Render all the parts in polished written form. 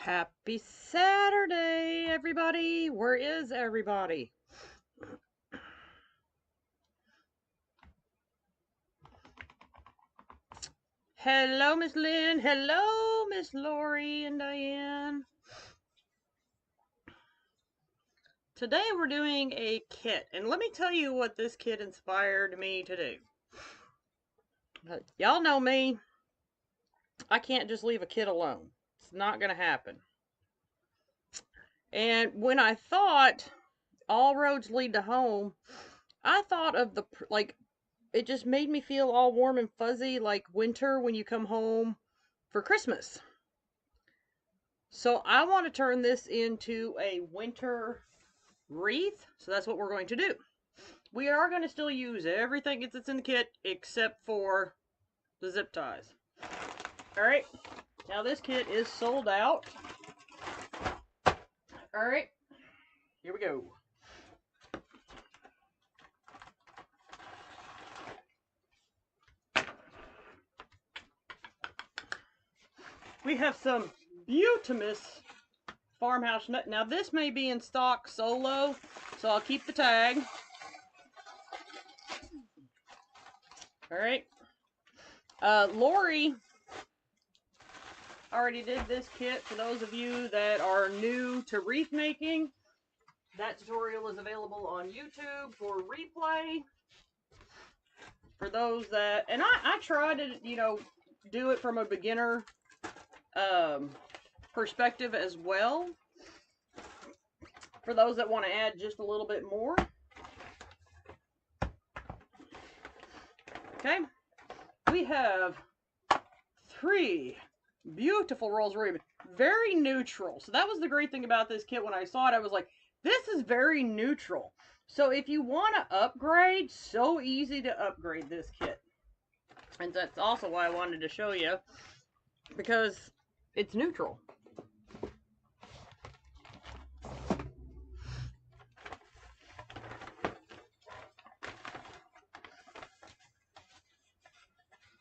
Happy Saturday, everybody. Where is everybody? Hello, Miss Lynn. Hello, Miss Laurie and Diane. Today we're doing a kit, and let me tell you what this kit inspired me to do. Y'all know me. I can't just leave a kit alone. It's not going to happen. And when I thought all roads lead to home, I thought of the, it just made me feel all warm and fuzzy like winter when you come home for Christmas. So I want to turn this into a winter wreath. So that's what we're going to do. We are going to still use everything that's in the kit except for the zip ties. Alright, now this kit is sold out. Alright, here we go. We have some beautimous farmhouse nut. Now this may be in stock solo, so I'll keep the tag. Alright. Laurie already did this kit. For those of you that are new to wreath making, that tutorial is available on YouTube for replay. For those that, and I try to, do it from a beginner perspective as well. For those that want to add just a little bit more. Okay. We have 3 beautiful rolls of ribbon. Very neutral. So that was the great thing about this kit. When I saw it, I was like, this is very neutral. So if you want to upgrade, so easy to upgrade this kit. And that's also why I wanted to show you, because it's neutral.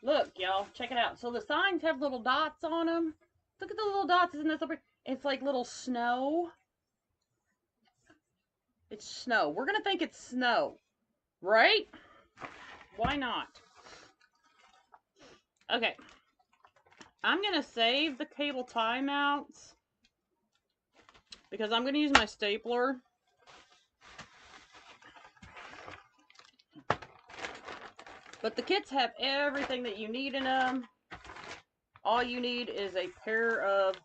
Look, y'all, check it out. So the signs have little dots on them. Look at the little dots in this upper. It's like little snow. It's snow. We're going to think it's snow, right? Why not? Okay. I'm going to save the cable tie mounts because I'm going to use my stapler. But the kits have everything that you need in them. All you need is a pair of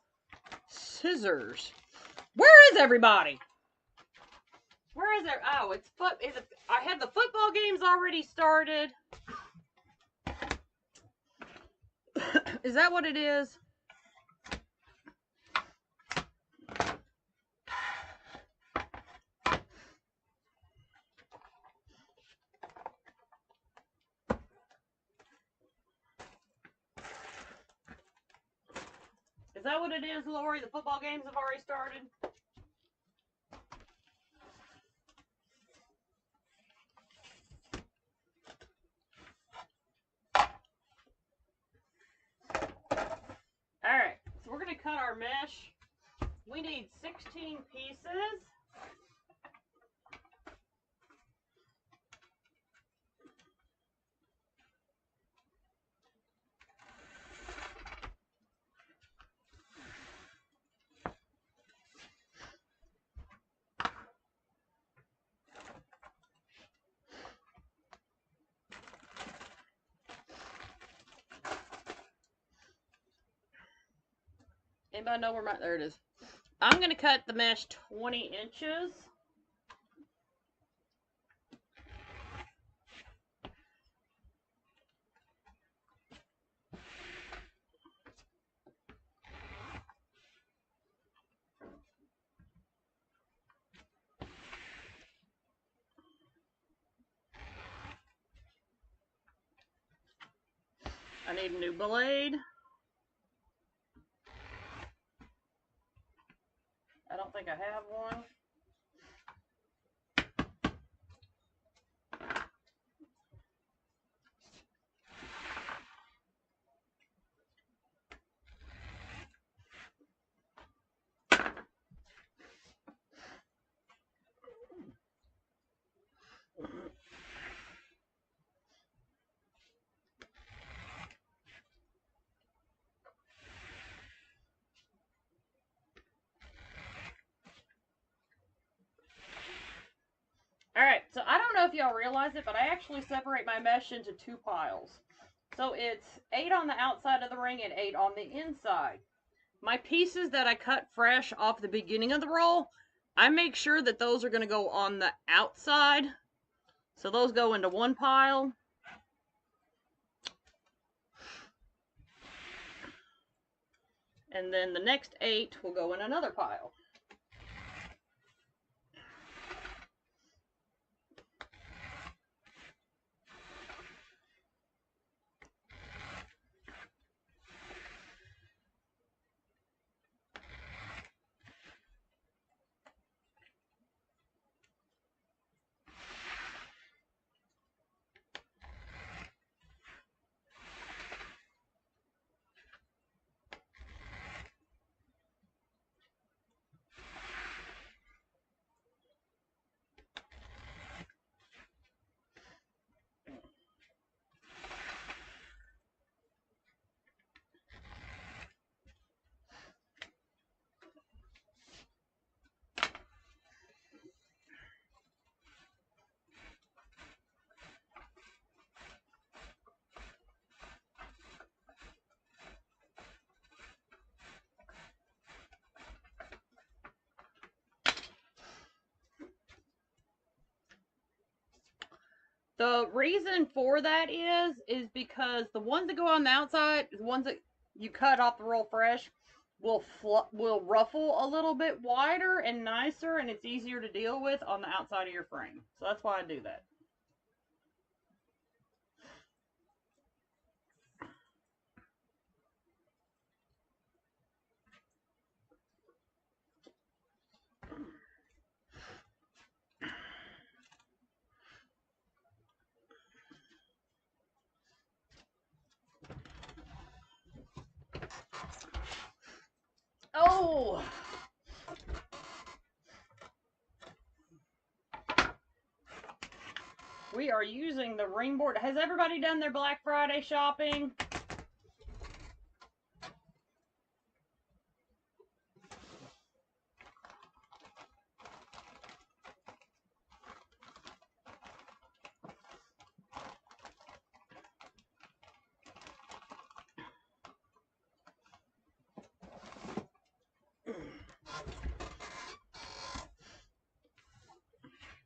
scissors. Where is everybody? Where is it? Oh, it's I had the football games already started. Is that what it is? Is that what it is, Laurie? The football games have already started? Alright, so we're going to cut our mesh. We need 16 pieces. Anybody know where there it is. I'm going to cut the mesh 20 inches. I need a new blade. I don't think I have one. if y'all realize it, but I actually separate my mesh into 2 piles. So it's 8 on the outside of the ring and 8 on the inside. My pieces that I cut fresh off the beginning of the roll, I make sure that those are going to go on the outside. So those go into 1 pile. And then the next 8 will go in another pile. The reason for that is because the ones that go on the outside, the ones that you cut off the roll fresh, will ruffle a little bit wider and nicer, and it's easier to deal with on the outside of your frame. So that's why I do that. Oh! We are using the ring board. Has everybody done their Black Friday shopping?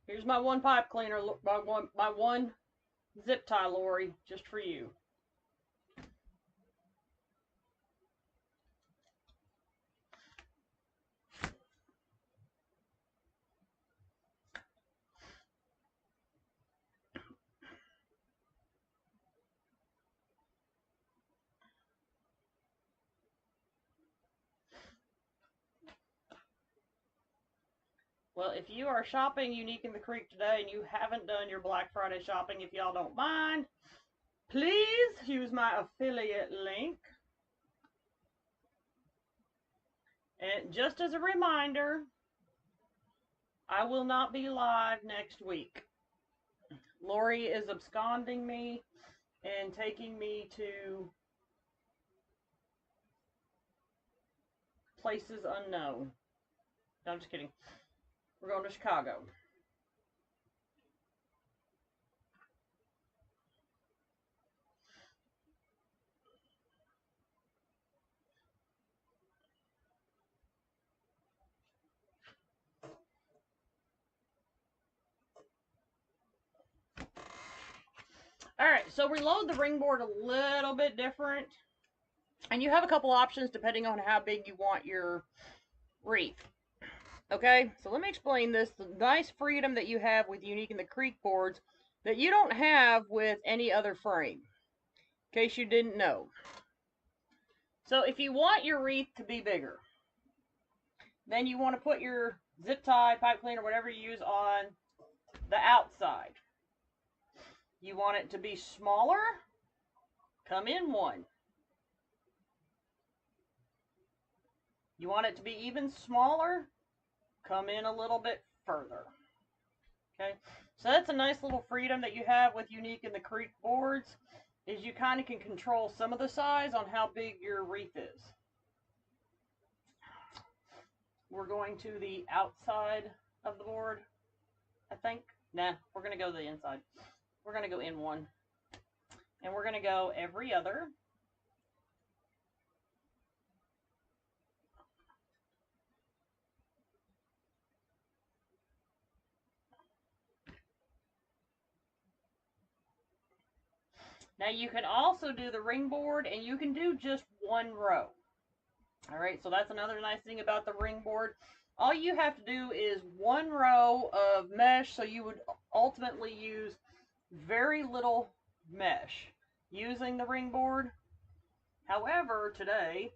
Here's my 1 pipe cleaner, my one zip tie, Laurie, just for you. Well, if you are shopping Unique in the Creek today and you haven't done your Black Friday shopping, if y'all don't mind, please use my affiliate link. And just as a reminder, I will not be live next week. Laurie is absconding me and taking me to places unknown. No, I'm just kidding. We're going to Chicago. Alright, so we load the ring board a little bit different. And you have a couple options depending on how big you want your wreath. Okay, so let me explain this. The nice freedom that you have with Unique in the Creek boards that you don't have with any other frame. In case you didn't know. So if you want your wreath to be bigger, then you want to put your zip tie, pipe cleaner, whatever you use on the outside. You want it to be smaller? Come in 1. You want it to be even smaller? Come in a little bit further. Okay, so that's a nice little freedom that you have with Unique in the Creek boards, is you kind of can control some of the size on how big your wreath is. We're going to the outside of the board, I think. Nah, we're going to go the inside. We're going to go in one. And we're going to go every other. Now you can also do the ring board, and you can do just one row. All right, so that's another nice thing about the ring board. All you have to do is one row of mesh, so you would ultimately use very little mesh using the ring board. However, today,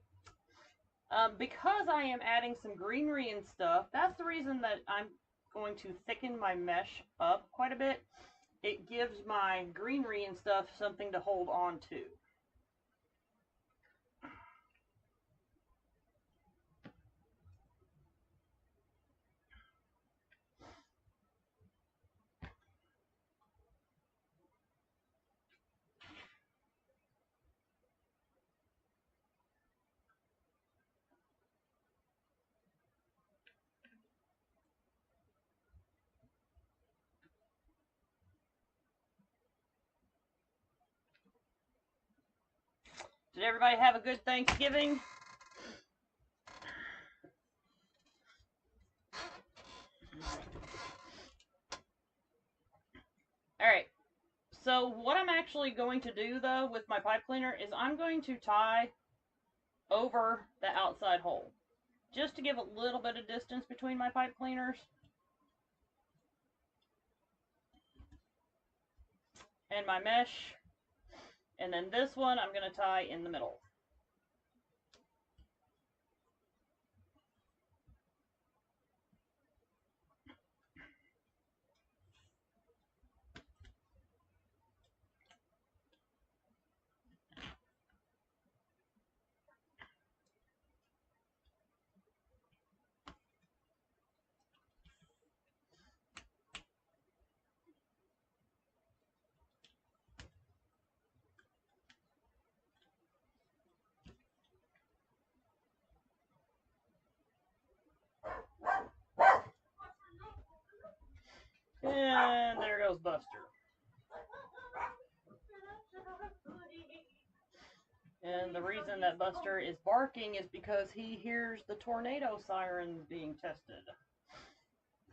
because I am adding some greenery and stuff, that's the reason that I'm going to thicken my mesh up quite a bit. It gives my greenery and stuff something to hold on to. Did everybody have a good Thanksgiving? Alright, so what I'm actually going to do though with my pipe cleaner is I'm going to tie over the outside hole, just to give a little bit of distance between my pipe cleaners. And my mesh. And then this one I'm going to tie in the middle. And there goes Buster. And the reason that Buster is barking is because he hears the tornado sirens being tested.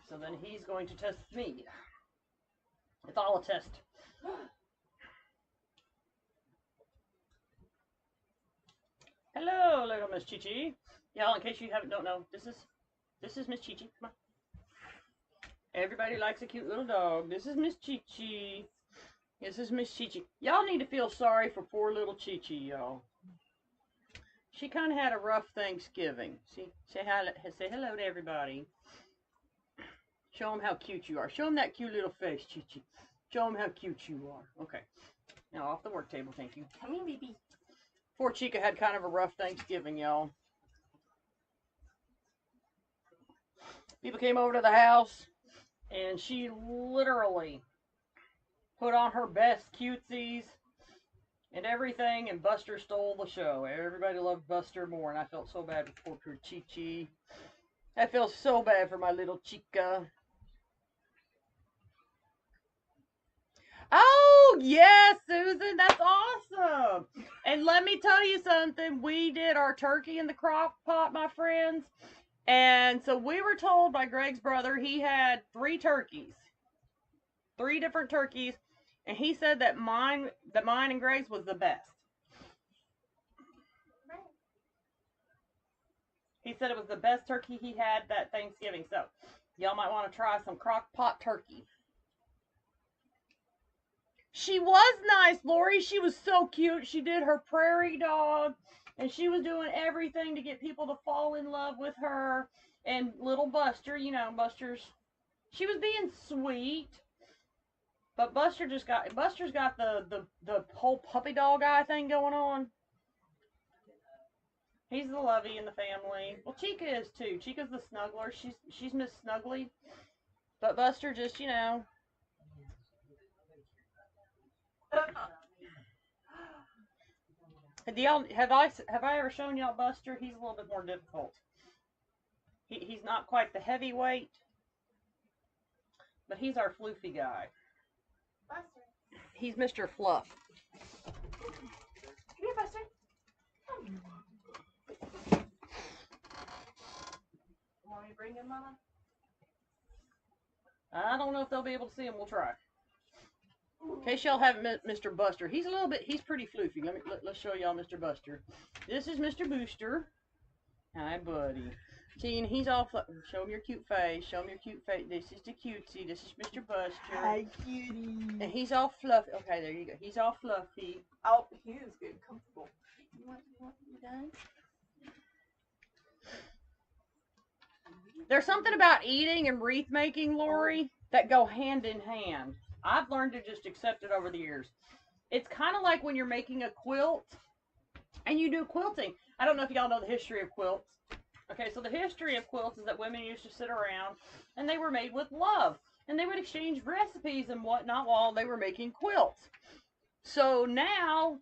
So then he's going to test me. It's all a test. Hello, little Miss Chi-Chi. Y'all, in case you don't know, this is Miss Chi-Chi. Come on. Everybody likes a cute little dog. This is Miss Chi-Chi. This is Miss Chi-Chi. Y'all need to feel sorry for poor little Chi-Chi, y'all. She kind of had a rough Thanksgiving. See, say hello to everybody. Show them how cute you are. Show them that cute little face, Chi-Chi. Show them how cute you are. Okay. Now off the work table, thank you. Come in, baby. Poor Chica had kind of a rough Thanksgiving, y'all. People came over to the house, and she literally put on her best cutesies and everything, and Buster stole the show. Everybody loved Buster more, and I felt so bad for poor Chi-Chi. I feel so bad for my little Chica. Oh, yes, Susan, that's awesome. And let me tell you something. We did our turkey in the Crockpot, my friends. And so we were told by Greg's brother he had 3 turkeys. 3 different turkeys. And he said that mine and Greg's was the best. He said it was the best turkey he had that Thanksgiving. So y'all might want to try some Crockpot turkey. She was nice, Laurie. She was so cute. She did her prairie dog, and she was doing everything to get people to fall in love with her. And little Buster, you know, she was being sweet. But Buster's got the whole puppy dog eye thing going on. He's the lovey in the family. Well, Chica is too. Chica's the snuggler. She's Miss Snuggly. But Buster just, you know. Have I ever shown y'all Buster? He's a little bit more difficult. He's not quite the heavyweight, But he's our floofy guy. Buster. He's Mr. Fluff. Come here, Buster. Want me to bring him, Mama? I don't know if they'll be able to see him. We'll try. In case y'all haven't met Mr. Buster, he's pretty floofy. Let's show y'all Mr. Buster. This is Mr. Booster. Hi, buddy. See, and he's all show him your cute face. Show him your cute face. This is the cutesy. This is Mr. Buster. Hi, cutie. And he's all fluffy. Okay, there you go. He's all fluffy. Oh, he is good, comfortable. You want you done? There's something about eating and wreath making, Laurie, that go hand in hand. I've learned to just accept it over the years. It's kind of like when you're making a quilt and you do quilting. I don't know if y'all know the history of quilts. Okay, so the history of quilts is that women used to sit around and they were made with love. And they would exchange recipes and whatnot while they were making quilts. So now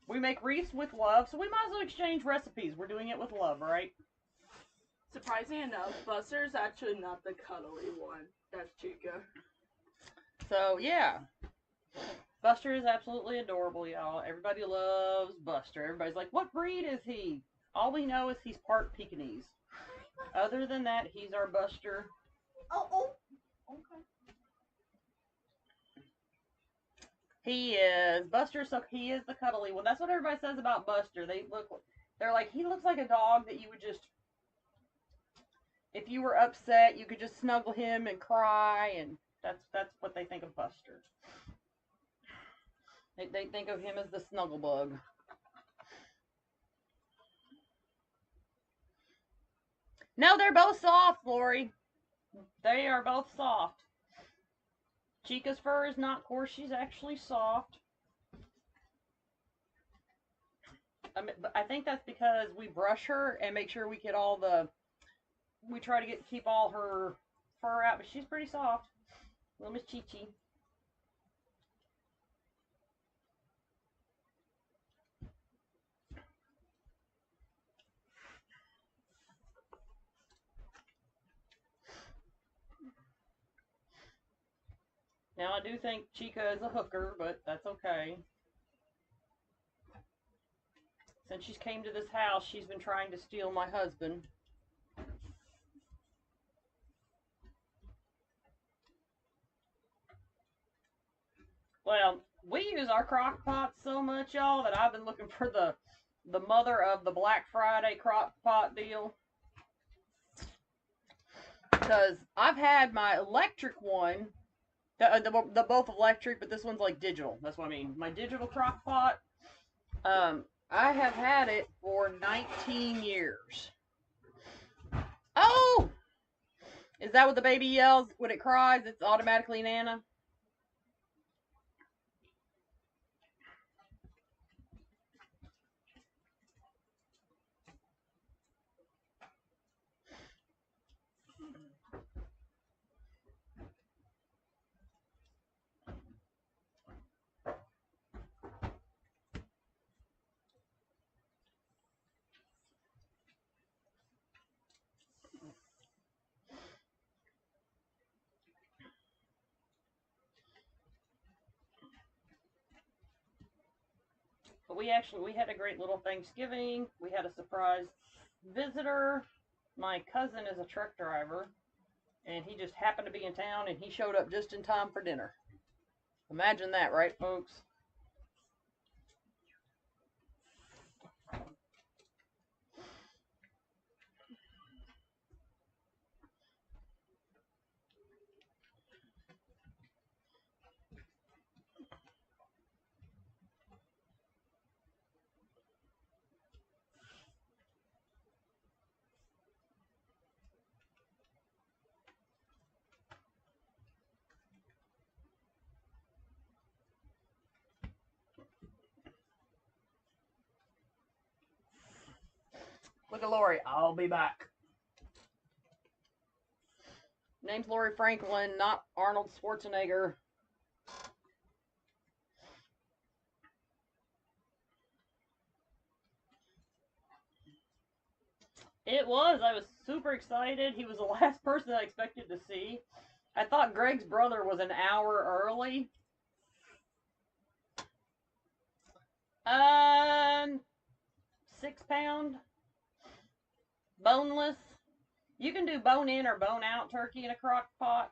we make wreaths with love, so we might as well exchange recipes. We're doing it with love, right? Surprising enough, Buster's actually not the cuddly one. That's Chica. So, yeah. Buster is absolutely adorable, y'all. Everybody loves Buster. Everybody's like, what breed is he? All we know is he's part Pekingese. Other than that, he's our Buster. Oh. Okay. He is. Buster, so he is the cuddly one. That's what everybody says about Buster. They're like, he looks like a dog that you would just, if you were upset, you could just snuggle him and cry, and that's what they think of Buster. They think of him as the snuggle bug. No, they're both soft, Laurie. They are both soft. Chica's fur is not coarse. She's actually soft. But I think that's because we brush her and make sure we get all the... We try to keep all her fur out, but she's pretty soft. Little Miss Chi-Chi. Now, I do think Chica is a hooker, but that's okay. Since she's came to this house, she's been trying to steal my husband. Well, we use our Crockpot so much, y'all, that I've been looking for the mother of the Black Friday Crockpot deal. Because I've had my electric one, the both electric, but this one's like digital. That's what I mean. My digital Crockpot, I have had it for 19 years. Oh! Is that what the baby yells when it cries? It's automatically Nana? But we had a great little Thanksgiving. We had a surprise visitor. My cousin is a truck driver, and he just happened to be in town, and he showed up just in time for dinner. Imagine that, right, folks? Look at Laurie. I'll be back. Name's Laurie Franklin, not Arnold Schwarzenegger. It was. I was super excited. He was the last person I expected to see. I thought Greg's brother was an hour early. 6 pound, boneless. You can do bone in or bone out turkey in a crock pot.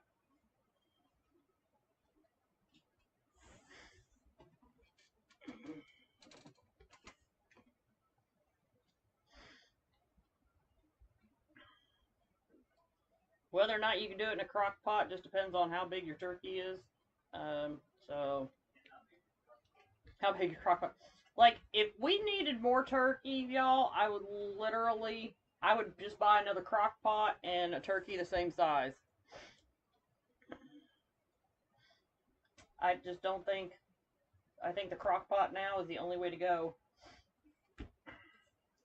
Whether or not you can do it in a crock pot just depends on how big your turkey is. So, how big your crock pot? Like, if we needed more turkey, y'all, I would just buy another crock pot and a turkey the same size. I just don't think, I think the crock pot now is the only way to go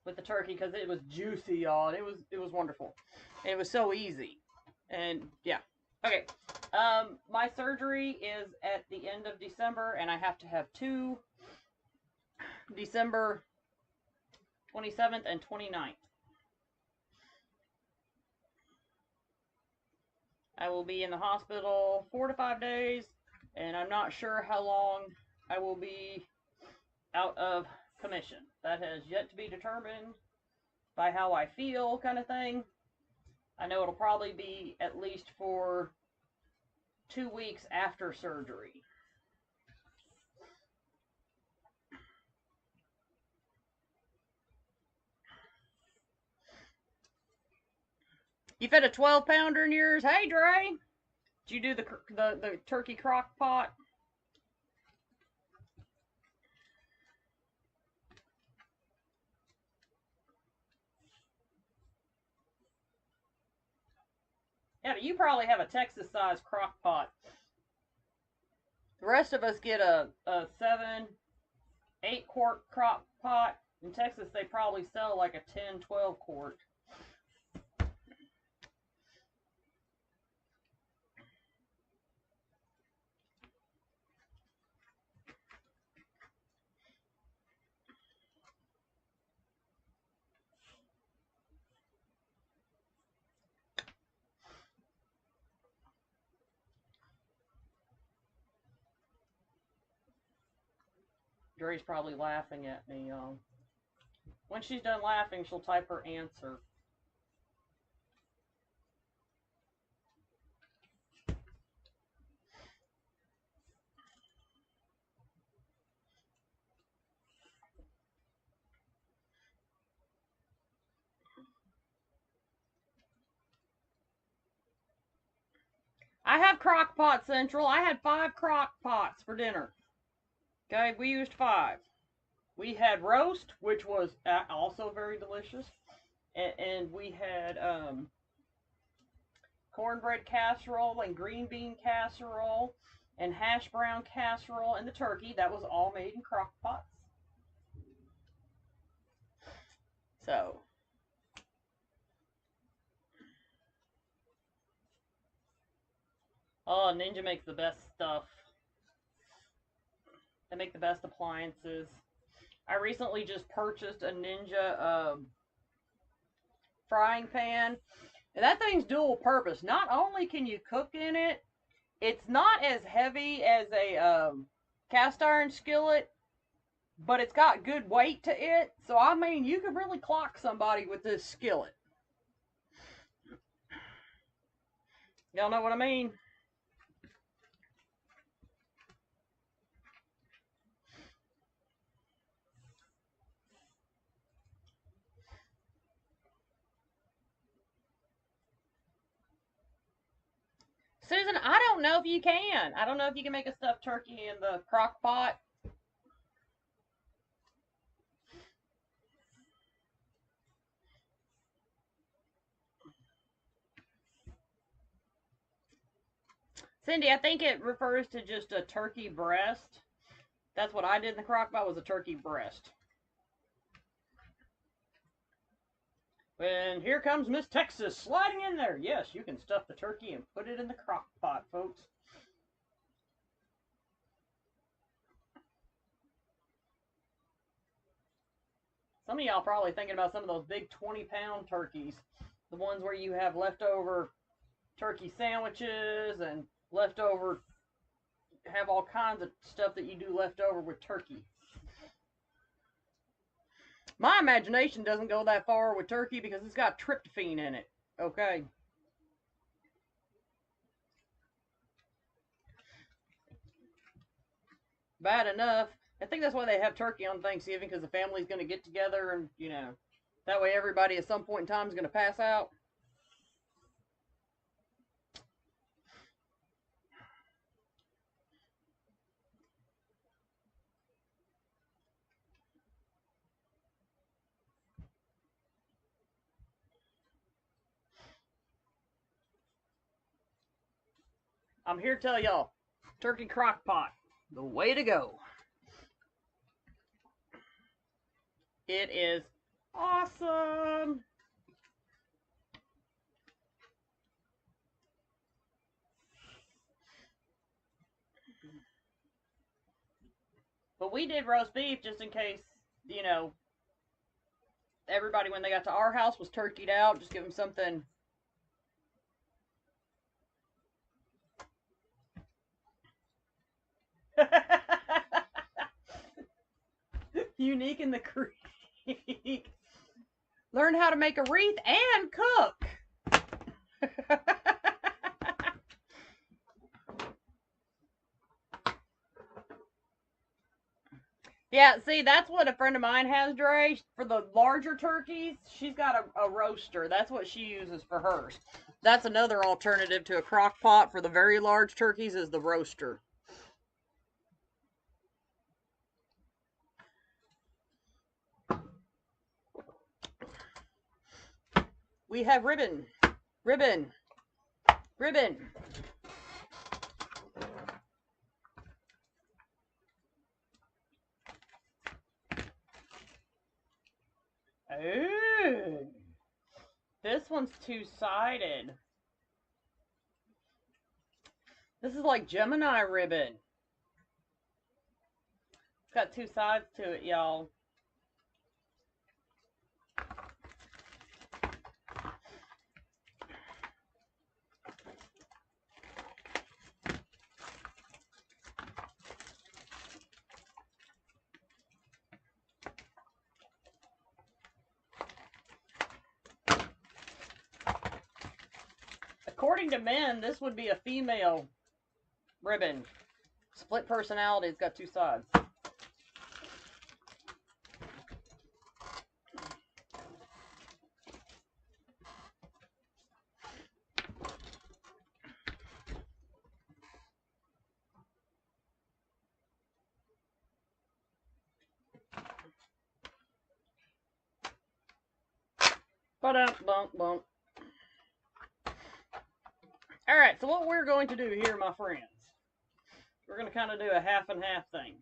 with the turkey because it was juicy, y'all. And it was wonderful. And it was so easy. And yeah. Okay. My surgery is at the end of December, and I have to have two, December 27th and 29th. I will be in the hospital 4 to 5 days, and I'm not sure how long I will be out of commission. That has yet to be determined by how I feel, kind of thing. I know it'll probably be at least for 2 weeks after surgery. You fed a 12-pounder in yours? Hey, Dre! Did you do the turkey crock pot? Yeah, but you probably have a Texas-sized crock pot. The rest of us get a 7, 8 quart crock pot. In Texas, they probably sell like a 10, 12 quart. Dre's probably laughing at me, y'all. When she's done laughing, she'll type her answer. I have crock pot central. I had 5 crock pots for dinner. Okay, we used 5. We had roast, which was also very delicious. And we had cornbread casserole and green bean casserole and hash brown casserole and the turkey. That was all made in crock pots. So, oh, Ninja makes the best stuff. They make the best appliances. I recently just purchased a Ninja frying pan. And that thing's dual purpose. Not only can you cook in it, it's not as heavy as a cast iron skillet, but it's got good weight to it. So, I mean, you could really clock somebody with this skillet. Y'all know what I mean? Susan, I don't know if you can. I don't know if you can make a stuffed turkey in the crock pot. Cindy, I think it refers to just a turkey breast. That's what I did in the crock pot, was a turkey breast. And here comes Miss Texas sliding in there. Yes, you can stuff the turkey and put it in the crock pot, folks. Some of y'all probably thinking about some of those big 20-pound turkeys. The ones where you have leftover turkey sandwiches and leftover, have all kinds of stuff that you do left over with turkey. My imagination doesn't go that far with turkey because it's got tryptophan in it. Okay. Bad enough. I think that's why they have turkey on Thanksgiving, because the family's going to get together and, you know, that way everybody at some point in time is going to pass out. I'm here to tell y'all, turkey crockpot, the way to go. It is awesome. But we did roast beef just in case, you know, everybody when they got to our house was turkeyed out. Just give them something. Unique in the creek. Learn how to make a wreath and cook. Yeah, see, that's what a friend of mine has, Dre. For the larger turkeys, she's got a roaster. That's what she uses for hers. That's another alternative to a crock pot for the very large turkeys, is the roaster. We have ribbon, ribbon, ribbon. Ooh. This one's two-sided. This is like Gemini ribbon. It's got two sides to it, y'all. According to men, this would be a female ribbon. Split personality, it's got two sides. Ba-dum-bum-bum. Alright, so what we're going to do here, my friends, we're going to kind of do a half and half thing.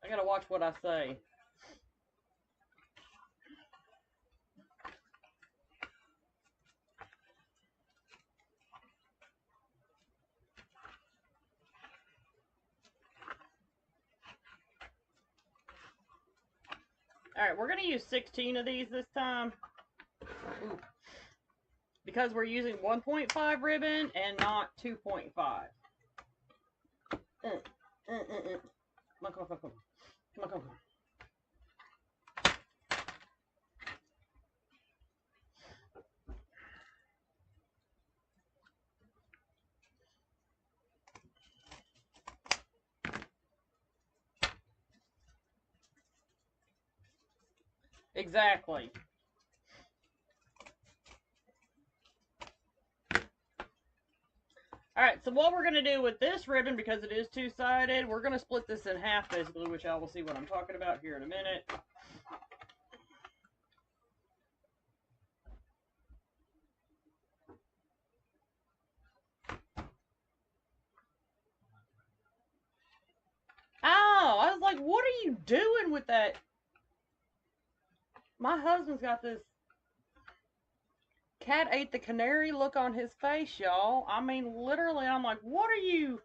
I gotta watch what I say. Alright, we're going to use 16 of these this time. Ooh. Because we're using 1.5 ribbon and not 2.5. Come on, come on, come on. Come on, come on. Exactly. Alright, so what we're going to do with this ribbon, because it is two-sided, we're going to split this in half, basically, which I will see what I'm talking about here in a minute. Ow! I was like, what are you doing with that? My husband's got this cat ate the canary look on his face, y'all. I mean, literally, I'm like, what are you?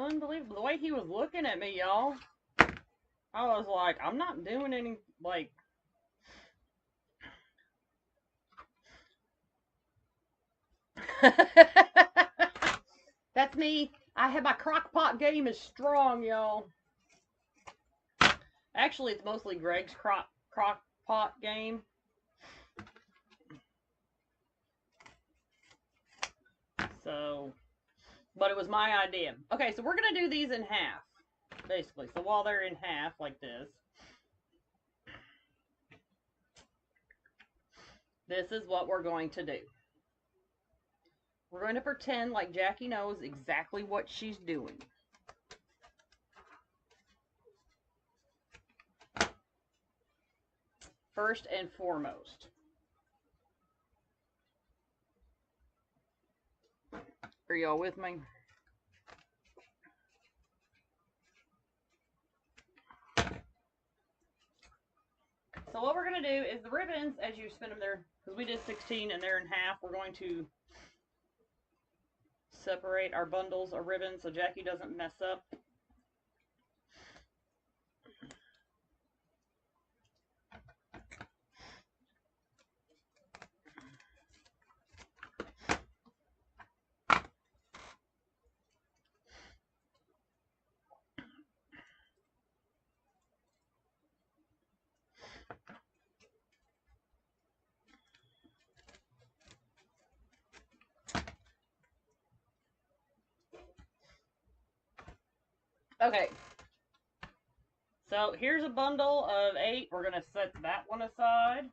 unbelievable. The way he was looking at me, y'all. I was like, I'm not doing any, like... That's me. I have my Crockpot game is strong, y'all. Actually, it's mostly Greg's Crockpot game. So, but it was my idea. Okay, so we're going to do these in half, basically. So while they're in half, like this, this is what we're going to do. We're going to pretend like Jackie knows exactly what she's doing. First and foremost. Are y'all with me? So what we're going to do is the ribbons, as you spin them there, because we did 16 and they're in half, we're going to separate our bundles of ribbons so Jackie doesn't mess up. Okay, so here's a bundle of 8. We're going to set that one aside.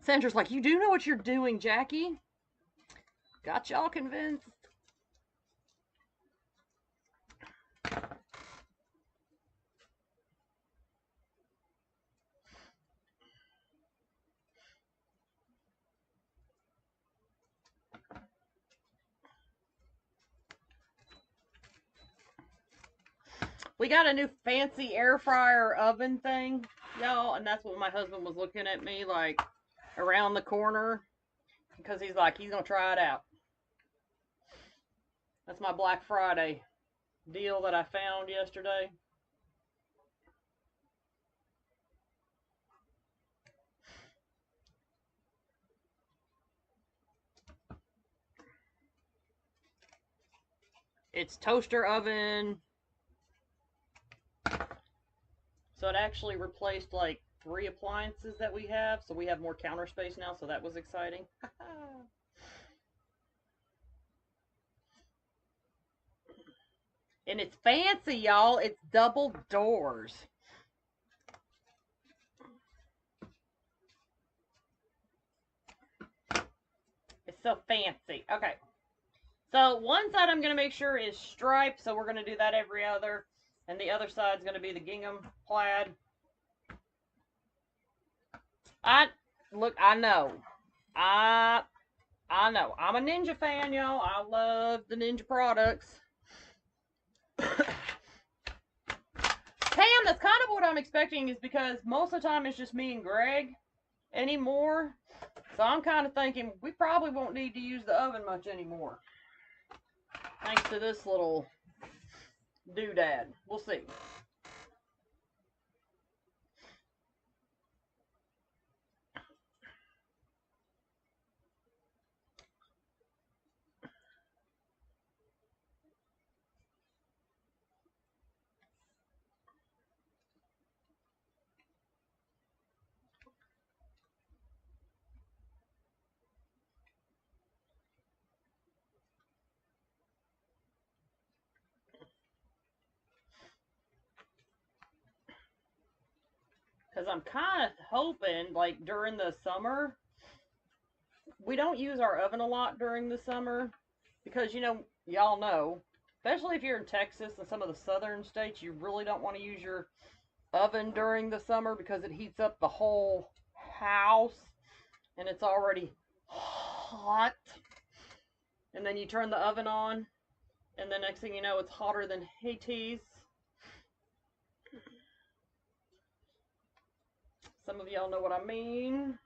Sandra's like, you do know what you're doing, Jackie. Got y'all convinced. We got a new fancy air fryer oven thing, y'all, and that's what my husband was looking at me like around the corner because he's like, he's going to try it out. That's my Black Friday deal that I found yesterday. It's toaster oven. So it actually replaced like 3 appliances that we have. So we have more counter space now. So that was exciting. And it's fancy, y'all. It's double doors. It's so fancy. Okay. So one side I'm going to make sure is striped. So we're going to do that every other. And the other side is going to be the gingham plaid. I know. I know. I'm a Ninja fan, y'all. I love the Ninja products. Pam, that's kind of what I'm expecting is because most of the time it's just me and Greg anymore. So I'm kind of thinking we probably won't need to use the oven much anymore. Thanks to this little doodad. We'll see. Because I'm kind of hoping, like, during the summer, we don't use our oven a lot during the summer. Because, you know, y'all know, especially if you're in Texas and some of the southern states, you really don't want to use your oven during the summer because it heats up the whole house. And it's already hot. And then you turn the oven on. And the next thing you know, it's hotter than Hades. Some of y'all know what I mean.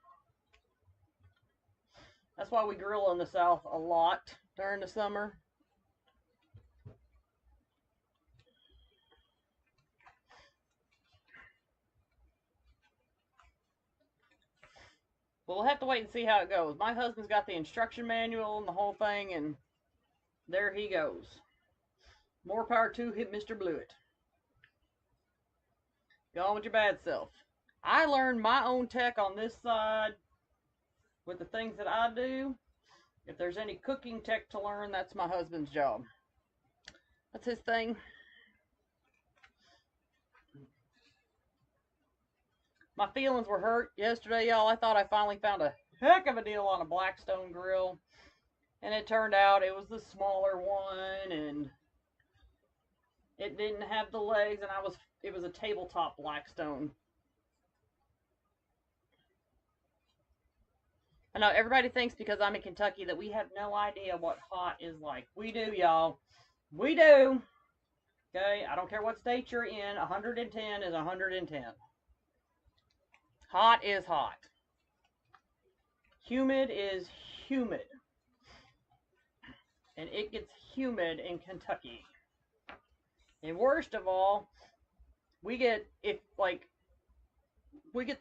That's why we grill in the South a lot during the summer. We'll have to wait and see how it goes. My husband's got the instruction manual and the whole thing, and there he goes. More power to him, Mr. Blewett. Go on with your bad self. I learned my own tech on this side with the things that I do. If there's any cooking tech to learn, that's my husband's job. That's his thing. My feelings were hurt yesterday, y'all. I thought I finally found a heck of a deal on a Blackstone grill. And it turned out it was the smaller one, and it didn't have the legs, and it was a tabletop Blackstone. I know everybody thinks because I'm in Kentucky that we have no idea what hot is like. We do, y'all. We do. Okay, I don't care what state you're in. 110 is 110. Hot is hot. Humid is humid. And it gets humid in Kentucky. And worst of all, we get the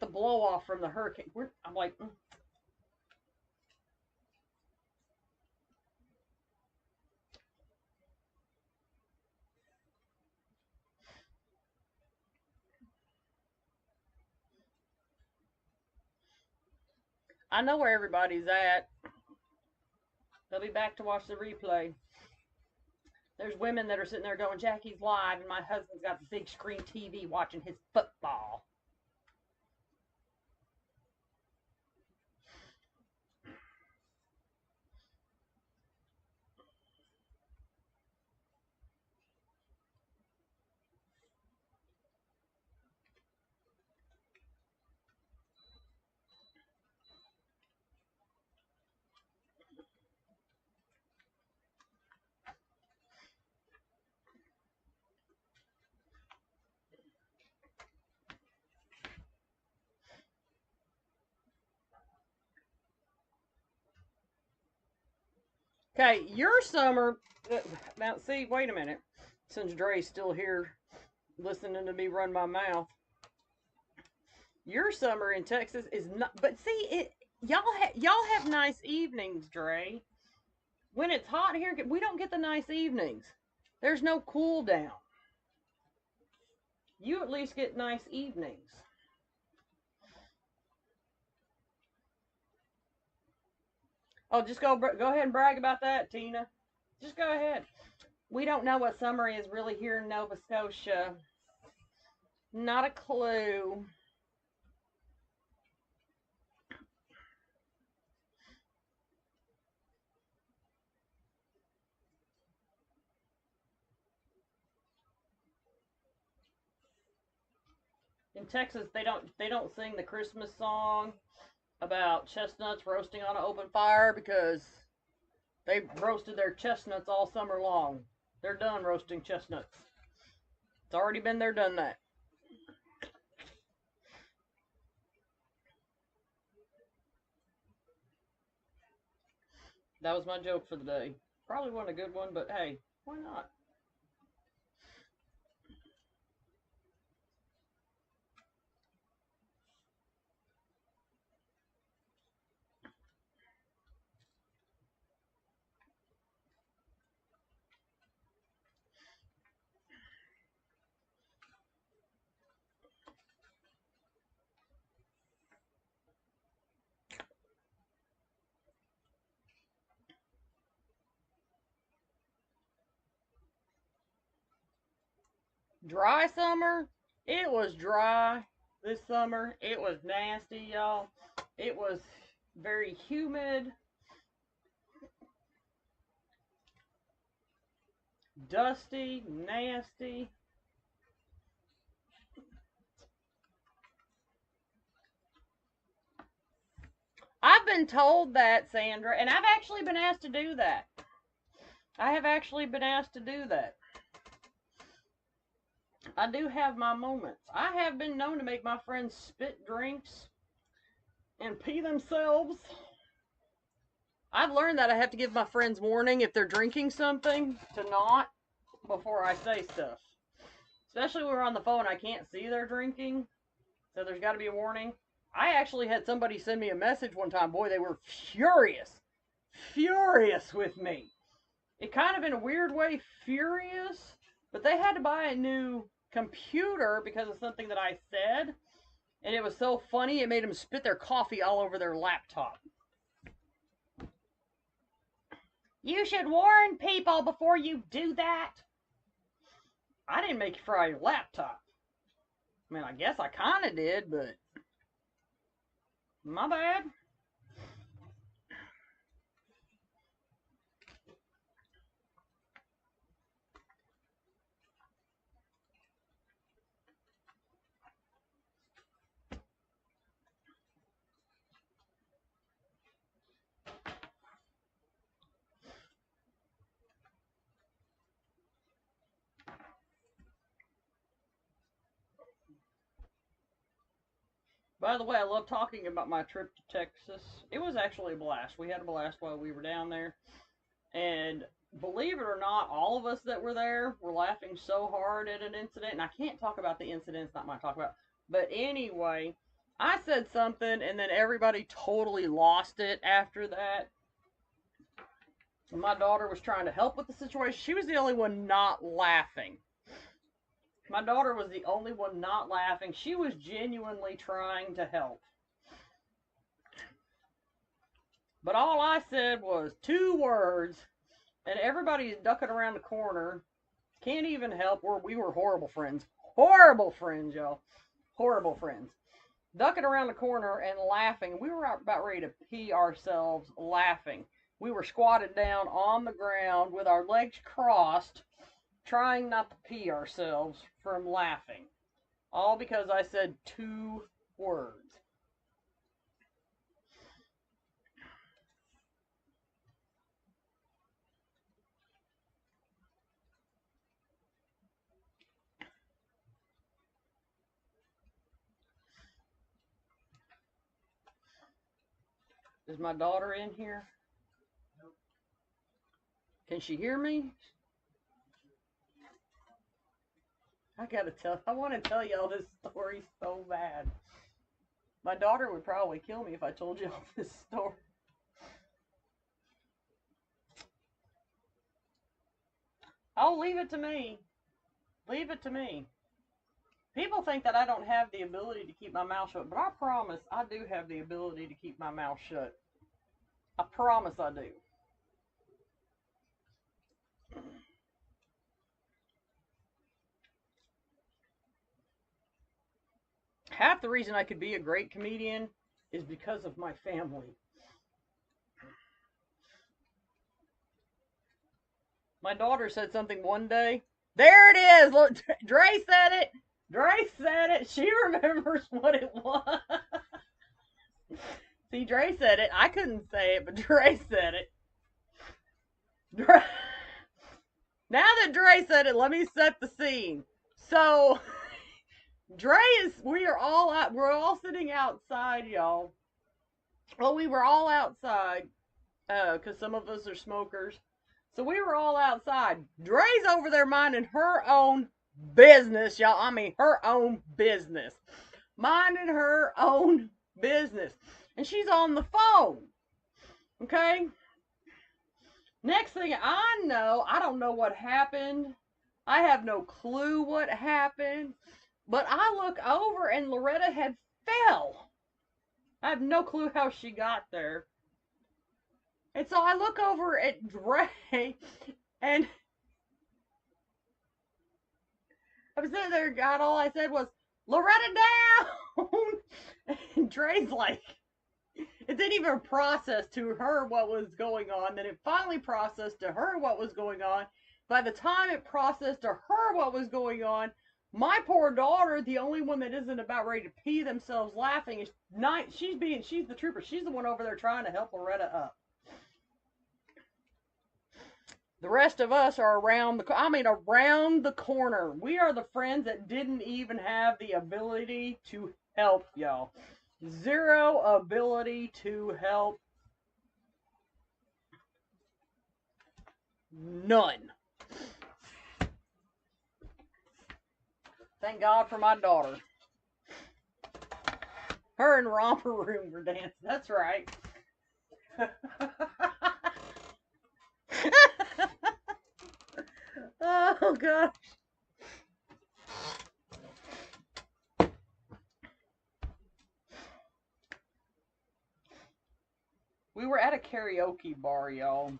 blow off from the hurricane. I'm like, I know where everybody's at. They'll be back to watch the replay. There's women that are sitting there going, Jackie's live, and my husband's got the big screen TV watching his football. Okay, your summer. Now, see, wait a minute. Since Dre's still here listening to me run my mouth. Your summer in Texas is not. But see, y'all have nice evenings, Dre. When it's hot here, we don't get the nice evenings. There's no cool down. You at least get nice evenings. Oh, just go ahead and brag about that, Tina. Just go ahead. We don't know what summer is really here in Nova Scotia. Not a clue. In Texas, they don't sing the Christmas song about chestnuts roasting on an open fire because they roasted their chestnuts all summer long. They're done roasting chestnuts. It's already been there, done that. That was my joke for the day. Probably wasn't a good one, but hey, why not? Dry summer? It was dry this summer. It was nasty, y'all. It was very humid, dusty, nasty. I've been told that, Sandra, and I've actually been asked to do that. I have actually been asked to do that. I do have my moments. I have been known to make my friends spit drinks and pee themselves. I've learned that I have to give my friends warning if they're drinking something to not before I say stuff. Especially when we're on the phone, I can't see they're drinking, so there's got to be a warning. I actually had somebody send me a message one time. Boy, they were furious with me. It kind of in a weird way, furious, but they had to buy a new computer because of something that I said, and it was so funny it made them spit their coffee all over their laptop. You should warn people before you do that. I didn't make you fry your laptop. I mean, I guess I kind of did, but my bad. By the way, I love talking about my trip to Texas. It was actually a blast. We had a blast while we were down there. And believe it or not, all of us that were there were laughing so hard at an incident. And I can't talk about the incident, it's not my talk about. But anyway, I said something and then everybody totally lost it after that. My daughter was trying to help with the situation. She was the only one not laughing. My daughter was the only one not laughing. She was genuinely trying to help. But all I said was 2 words, and everybody's ducking around the corner. Can't even help. We were horrible friends. Horrible friends, y'all. Horrible friends. Ducking around the corner and laughing. We were about ready to pee ourselves laughing. We were squatted down on the ground with our legs crossed, trying not to pee ourselves from laughing. All because I said 2 words. Is my daughter in here? Can she hear me? I want to tell y'all this story so bad. My daughter would probably kill me if I told y'all this story. Oh, leave it to me. Leave it to me. People think that I don't have the ability to keep my mouth shut, but I promise I do have the ability to keep my mouth shut. I promise I do. Half the reason I could be a great comedian is because of my family. My daughter said something one day. There it is. Look, Dre said it. Dre said it. She remembers what it was. See, Dre said it. I couldn't say it, but Dre said it. Dre. Now that Dre said it, let me set the scene. So, we are all out, we're all sitting outside, y'all. Well, we were all outside, because some of us are smokers. So we were all outside. Dre's over there minding her own business, y'all. I mean, her own business. Minding her own business. And she's on the phone. Okay? Next thing I know, I don't know what happened. I have no clue what happened. But I look over and Loretta had fell. I have no clue how she got there. And so I look over at Dre, and I was sitting there, God, all I said was, Loretta down! And Dre's like, it didn't even process to her what was going on. Then it finally processed to her what was going on. By the time it processed to her what was going on, my poor daughter, the only one that isn't about ready to pee themselves laughing, is not. She's the trooper. She's the one over there trying to help Loretta up. The rest of us are around the corner. We are the friends that didn't even have the ability to help y'all. Zero ability to help. None. Thank God for my daughter. Her and Romper Room were dancing. That's right. Oh, gosh. We were at a karaoke bar, y'all.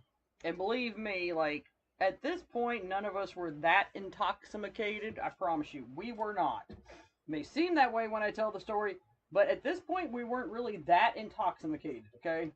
And believe me, like, at this point, none of us were that intoxicated. I promise you, we were not. It may seem that way when I tell the story, but at this point, we weren't really that intoxicated, okay?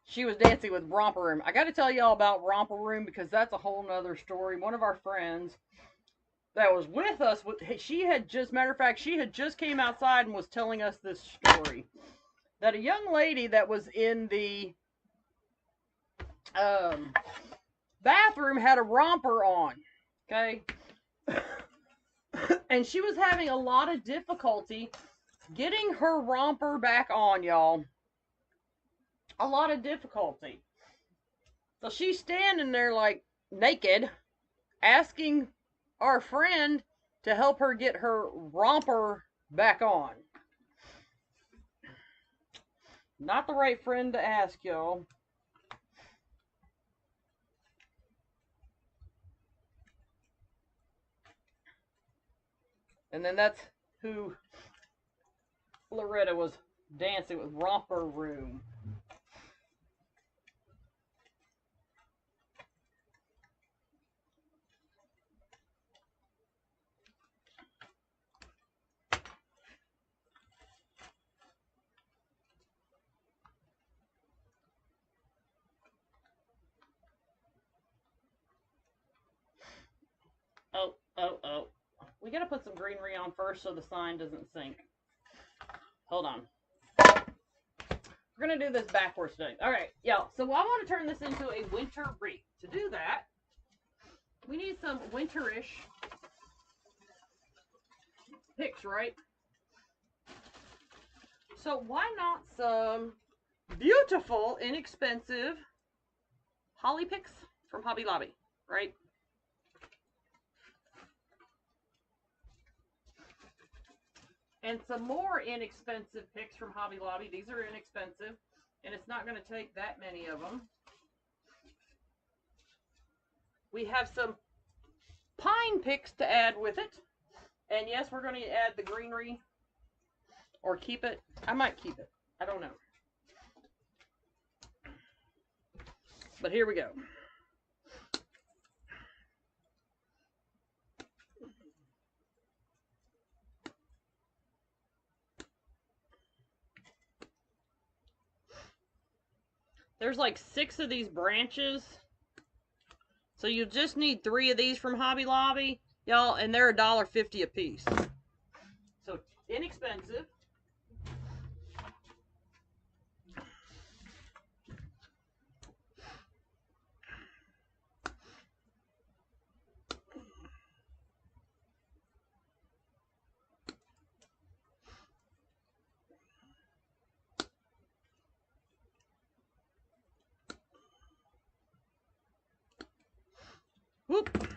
She was dancing with Romper Room. I got to tell y'all about Romper Room because that's a whole nother story. One of our friends that was with us, matter of fact, she had just came outside and was telling us this story. That a young lady that was in the bathroom had a romper on, okay? And she was having a lot of difficulty getting her romper back on, y'all. A lot of difficulty. So she's standing there like naked, asking our friend to help her get her romper back on. Not the right friend to ask, y'all. And then that's who Loretta was dancing with, Romper Room. Oh. We gotta put some greenery on first so the sign doesn't sink. Hold on. We're gonna do this backwards today. Alright, y'all. So I want to turn this into a winter wreath. To do that, we need some winterish picks, right? So why not some beautiful, inexpensive holly picks from Hobby Lobby, right? And some more inexpensive picks from Hobby Lobby. These are inexpensive, and it's not going to take that many of them. We have some pine picks to add with it. And yes, we're going to add the greenery. Or keep it. I might keep it. I don't know. But here we go. There's like 6 of these branches. So you just need 3 of these from Hobby Lobby, y'all, and they're $1.50 a piece. So inexpensive. Whoop.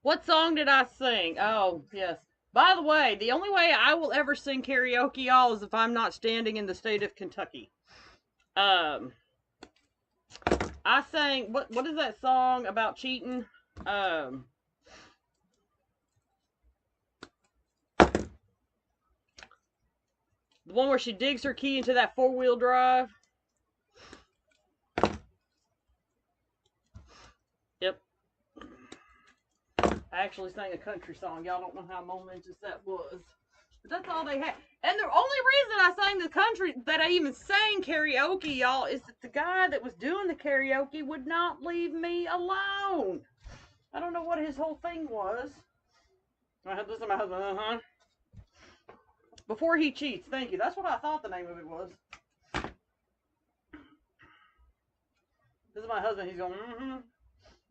What song did I sing? Oh, yes. By the way, the only way I will ever sing karaoke, y'all, is if I'm not standing in the state of Kentucky. I sang, what is that song about cheating? The one where she digs her key into that 4-wheel drive. Yep. I actually sang a country song. Y'all don't know how momentous that was. But that's all they had. And the only reason I sang the country, that I even sang karaoke, y'all, is that the guy that was doing the karaoke would not leave me alone. I don't know what his whole thing was. This is my husband, Before he cheats, thank you. That's what I thought the name of it was. This is my husband. He's going,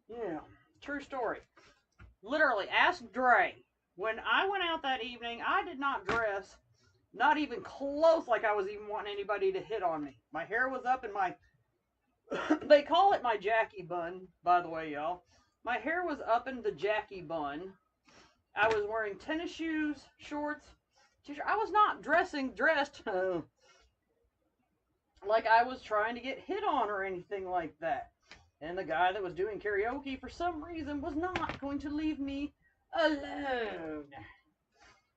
yeah, true story. Literally, ask Dre. When I went out that evening, I did not dress, not even close like I was even wanting anybody to hit on me. My hair was up in my, they call it my Jackie bun, by the way, y'all. My hair was up in the Jackie bun. I was wearing tennis shoes, shorts, t-shirt. I was not dressed like I was trying to get hit on or anything like that. And the guy that was doing karaoke, for some reason, was not going to leave me alone.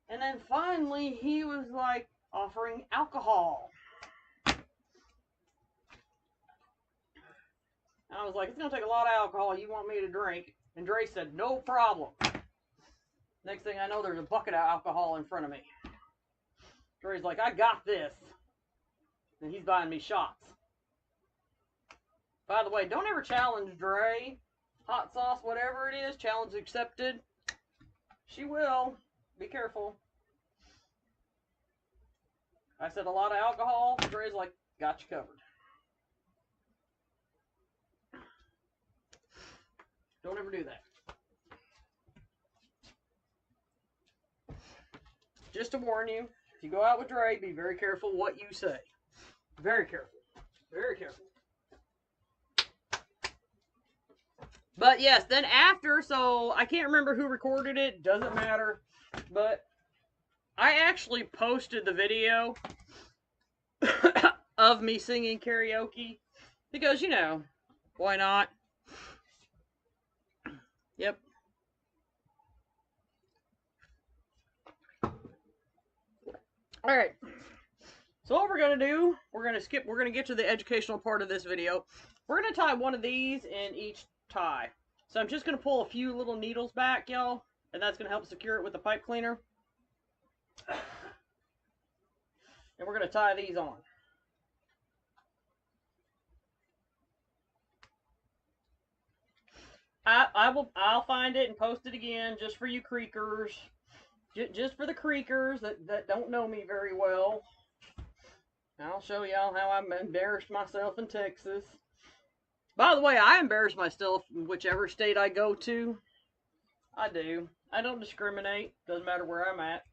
And then finally, he was like offering alcohol. And I was like, it's going to take a lot of alcohol. You want me to drink? And Dre said, no problem. Next thing I know, there's a bucket of alcohol in front of me. Dre's like, I got this. And he's buying me shots. By the way, don't ever challenge Dre. Hot sauce, whatever it is, challenge accepted. She will. Be careful. I said a lot of alcohol. Dre's like, got you covered. Don't ever do that. Just to warn you, if you go out with Dre, be very careful what you say. Very careful. Very careful. But yes, then after, so I can't remember who recorded it. Doesn't matter. But I actually posted the video of me singing karaoke. Because, you know, why not? Yep. Alright. So what we're going to do, we're going to get to the educational part of this video. We're going to tie one of these in each tie. So I'm just going to pull a few little needles back, y'all. And that's going to help secure it with the pipe cleaner. And we're going to tie these on. I'll find it and post it again just for you creakers. Just for the creakers that don't know me very well. I'll show y'all how I embarrassed myself in Texas. By the way, I embarrass myself in whichever state I go to. I do. I don't discriminate. Doesn't matter where I'm at.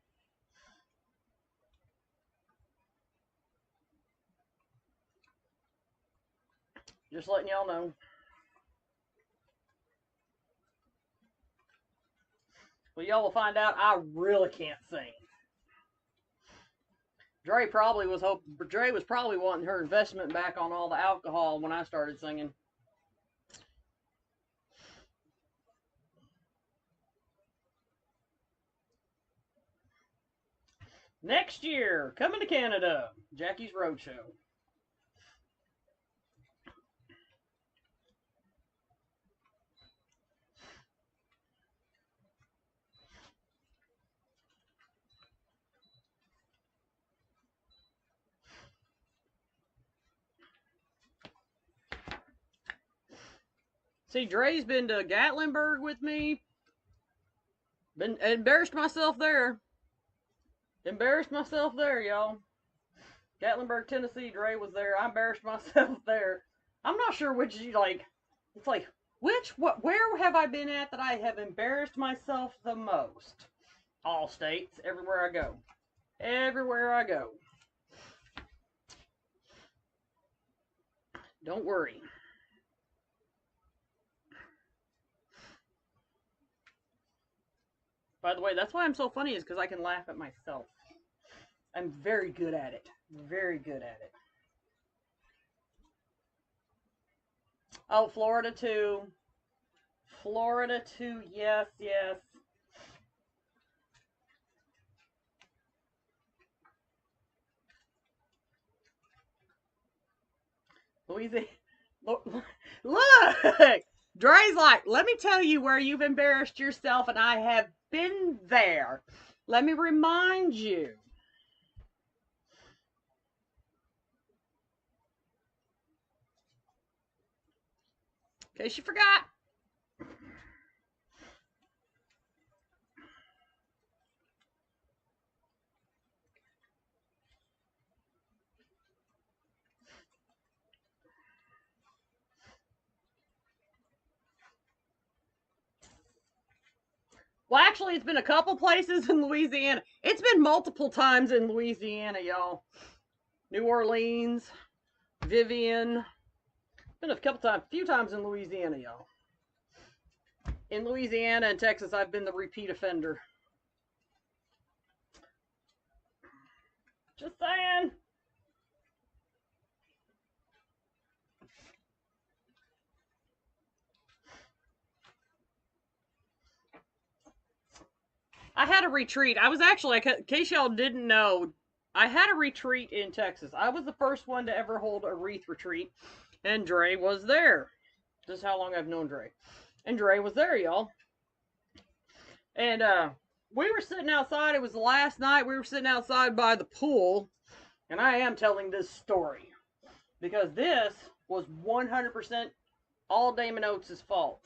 Just letting y'all know. Well, y'all will find out I really can't sing. Dre was probably wanting her investment back on all the alcohol when I started singing. Next year, coming to Canada, Jackie's Roadshow. See, Dre's been to Gatlinburg with me. Been embarrassed myself there. Embarrassed myself there, y'all. Gatlinburg, Tennessee, Dre was there. I embarrassed myself there. I'm not sure which you like. It's like, where have I been at that I have embarrassed myself the most? All states, everywhere I go. Everywhere I go. Don't worry. By the way, that's why I'm so funny, is because I can laugh at myself. I'm very good at it. Very good at it. Oh, Florida too. Florida too. Yes, yes. Louisiana. Look! Dre's like, let me tell you where you've embarrassed yourself, and I have been there. Let me remind you. In case you forgot. Well, actually, it's been a couple places in Louisiana. It's been multiple times in Louisiana, y'all. New Orleans, Vivian. Been a few times in Louisiana, y'all. In Louisiana and Texas, I've been the repeat offender. Just saying. I had a retreat. I was actually, in case y'all didn't know, I had a retreat in Texas. I was the first one to ever hold a wreath retreat, and Dre was there. This is how long I've known Dre. And Dre was there, y'all. And we were sitting outside. It was the last night. We were sitting outside by the pool, and I am telling this story because this was 100% all Damon Oates' fault.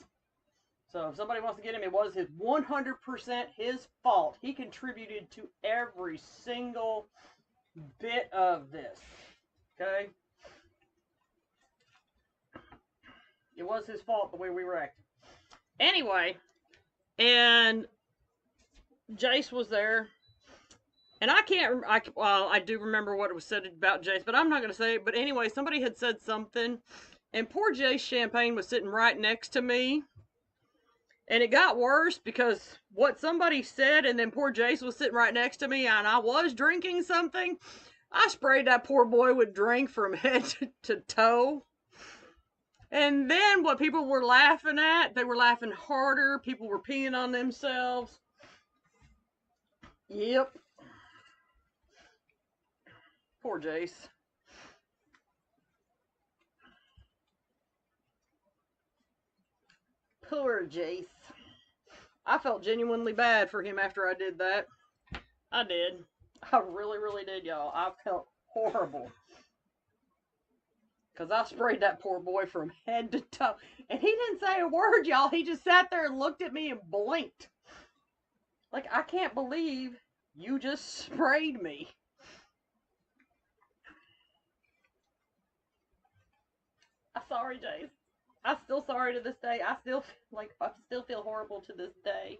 So if somebody wants to get him, it was his 100% his fault. He contributed to every single bit of this. Okay? It was his fault the way we were acting. Anyway, and Jace was there. And I do remember what was said about Jace, but I'm not going to say it. But anyway, somebody had said something, and poor Jace Champagne was sitting right next to me. And it got worse because what somebody said, and then poor Jace was sitting right next to me, and I was drinking something. I sprayed that poor boy with drink from head to toe. And then what people were laughing at, they were laughing harder. People were peeing on themselves. Yep. Poor Jace. Poor Jace. I felt genuinely bad for him after I did that. I did. I really, really did, y'all. I felt horrible. Because I sprayed that poor boy from head to toe. And he didn't say a word, y'all. He just sat there and looked at me and blinked. Like, I can't believe you just sprayed me. I'm sorry, Jace. I'm still sorry to this day. I still feel horrible to this day.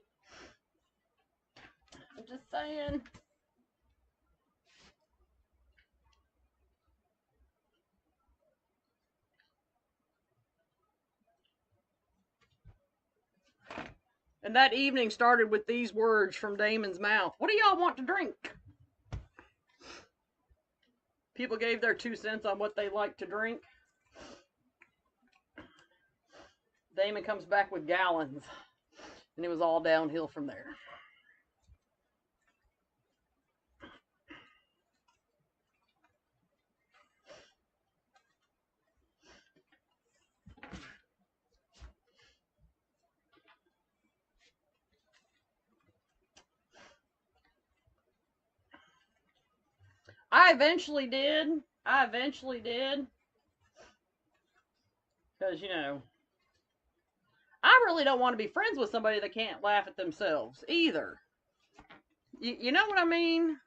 I'm just saying. And that evening started with these words from Damon's mouth. What do y'all want to drink? People gave their 2 cents on what they like to drink. Damon comes back with gallons. And it was all downhill from there. I eventually did. Because, I really don't want to be friends with somebody that can't laugh at themselves either. You know what I mean?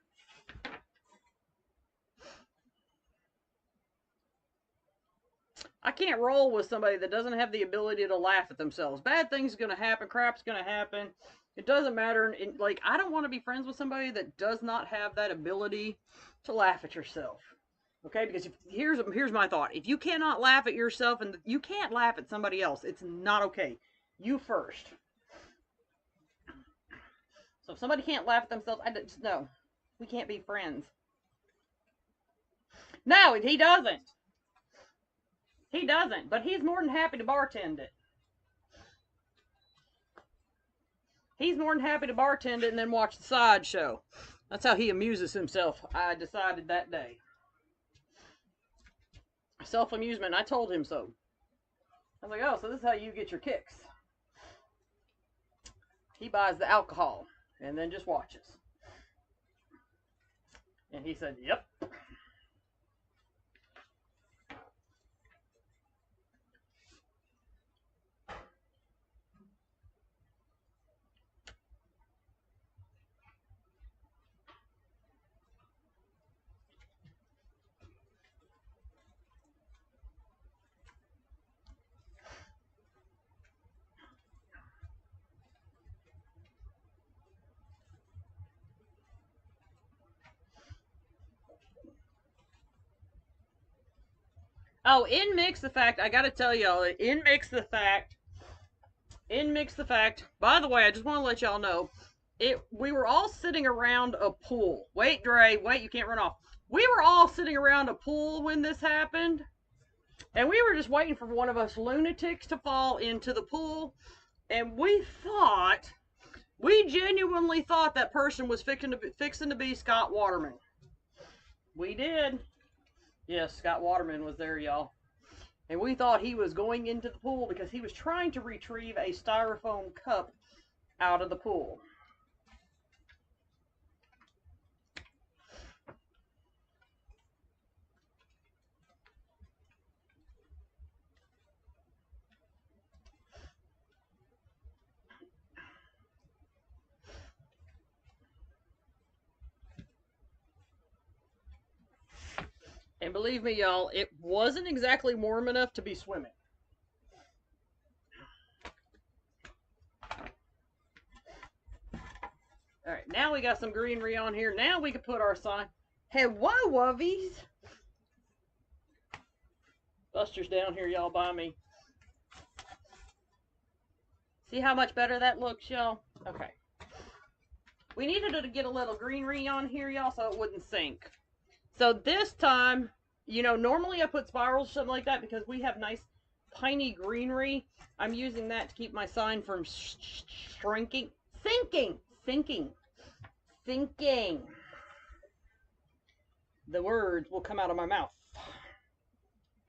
I can't roll with somebody that doesn't have the ability to laugh at themselves. Bad things are going to happen. Crap's going to happen. It doesn't matter. I don't want to be friends with somebody that does not have that ability to laugh at yourself. Okay, because here's my thought. If you cannot laugh at yourself and you can't laugh at somebody else, it's not okay. You first. So if somebody can't laugh at themselves, no, we can't be friends. No, he doesn't. He doesn't, but he's more than happy to bartend it. He's more than happy to bartend it and then watch the sideshow. That's how he amuses himself, I decided that day. Self-amusement, I told him so. I was like, oh, so this is how you get your kicks. He buys the alcohol and then just watches. And he said, yep. Oh, in mix the fact, I gotta tell y'all, by the way, I just want to let y'all know, we were all sitting around a pool. Wait, Dre, wait, you can't run off. We were all sitting around a pool when this happened, and we were just waiting for one of us lunatics to fall into the pool, and we genuinely thought that person was fixing to be Scott Waterman. We did. Yes, Scott Waterman was there, y'all. And we thought he was going into the pool because he was trying to retrieve a styrofoam cup out of the pool. And believe me, y'all, it wasn't exactly warm enough to be swimming. All right, now we got some greenery on here. Now we can put our sign. Hey, whoa, wovies. Buster's down here, y'all, by me. See how much better that looks, y'all? Okay. We needed to get a little greenery on here, y'all, so it wouldn't sink. So this time, you know, normally I put spirals or something like that because we have nice tiny greenery. I'm using that to keep my sign from sinking. The words will come out of my mouth.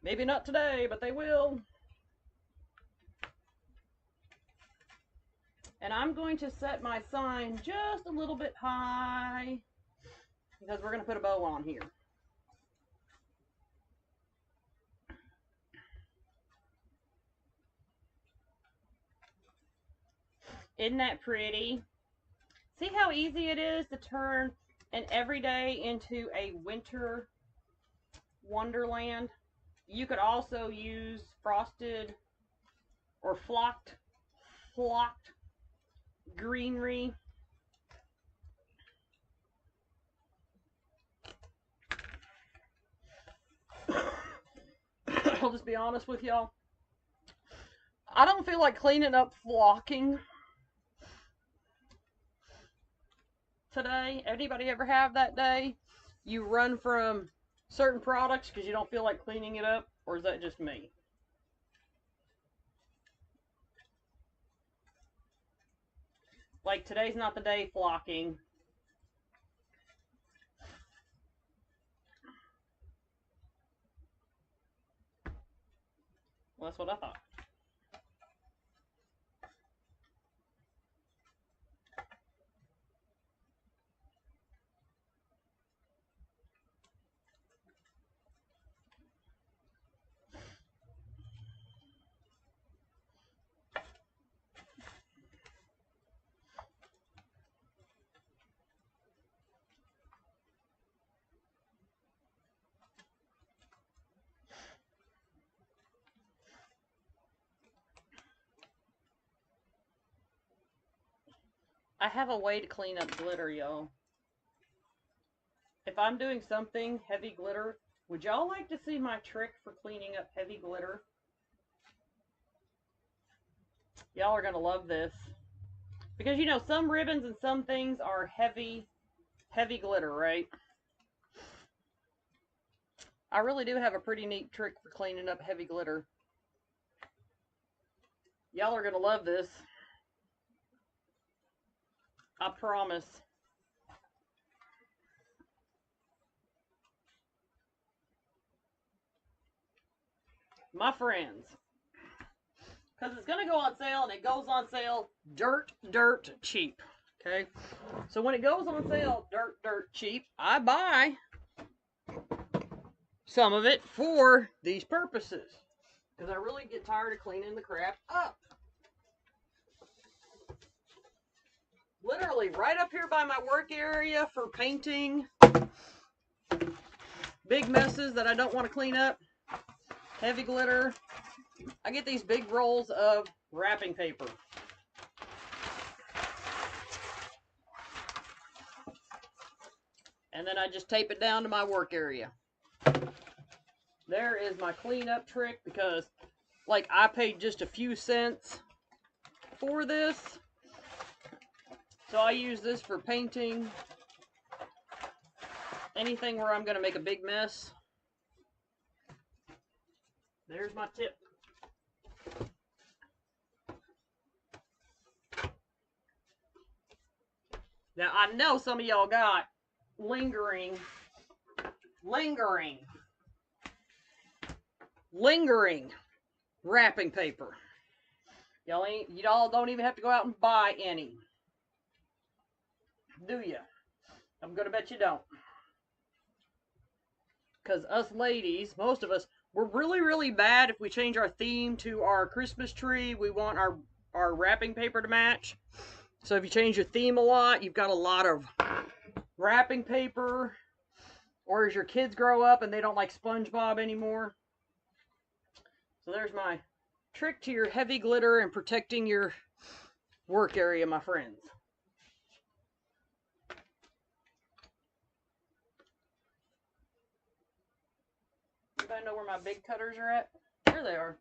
Maybe not today, but they will. And I'm going to set my sign just a little bit high because we're going to put a bow on here. Isn't that pretty? See how easy it is to turn an everyday into a winter wonderland? You could also use frosted or flocked greenery. I'll just be honest with y'all. I don't feel like cleaning up flocking today. Anybody ever have that day? You run from certain products because you don't feel like cleaning it up? Or is that just me? Like today's not the day flocking. Well, that's what I thought. I have a way to clean up glitter, y'all. If I'm doing something heavy glitter, would y'all like to see my trick for cleaning up heavy glitter? Y'all are going to love this. Because, you know, some ribbons and some things are heavy glitter, right? I really do have a pretty neat trick for cleaning up heavy glitter. Y'all are going to love this. I promise. My friends. Because it's going to go on sale, and it goes on sale dirt cheap. Okay? So when it goes on sale dirt cheap, I buy some of it for these purposes. Because I really get tired of cleaning the crap up. Literally right up here by my work area for painting big messes that I don't want to clean up. Heavy glitter. I get these big rolls of wrapping paper. And then I just tape it down to my work area. There is my cleanup trick, because like I paid just a few cents for this. So I use this for painting anything where I'm going to make a big mess. There's my tip. Now I know some of y'all got lingering wrapping paper. Y'all don't even have to go out and buy any. Do you? I'm gonna bet you don't. Because us ladies, most of us, we're really, really bad if we change our theme to our Christmas tree. We want our wrapping paper to match. So if you change your theme a lot, you've got a lot of wrapping paper. Or as your kids grow up and they don't like SpongeBob anymore. So there's my trick to your heavy glitter and protecting your work area, my friends. Anybody know where my big cutters are at? Here they are.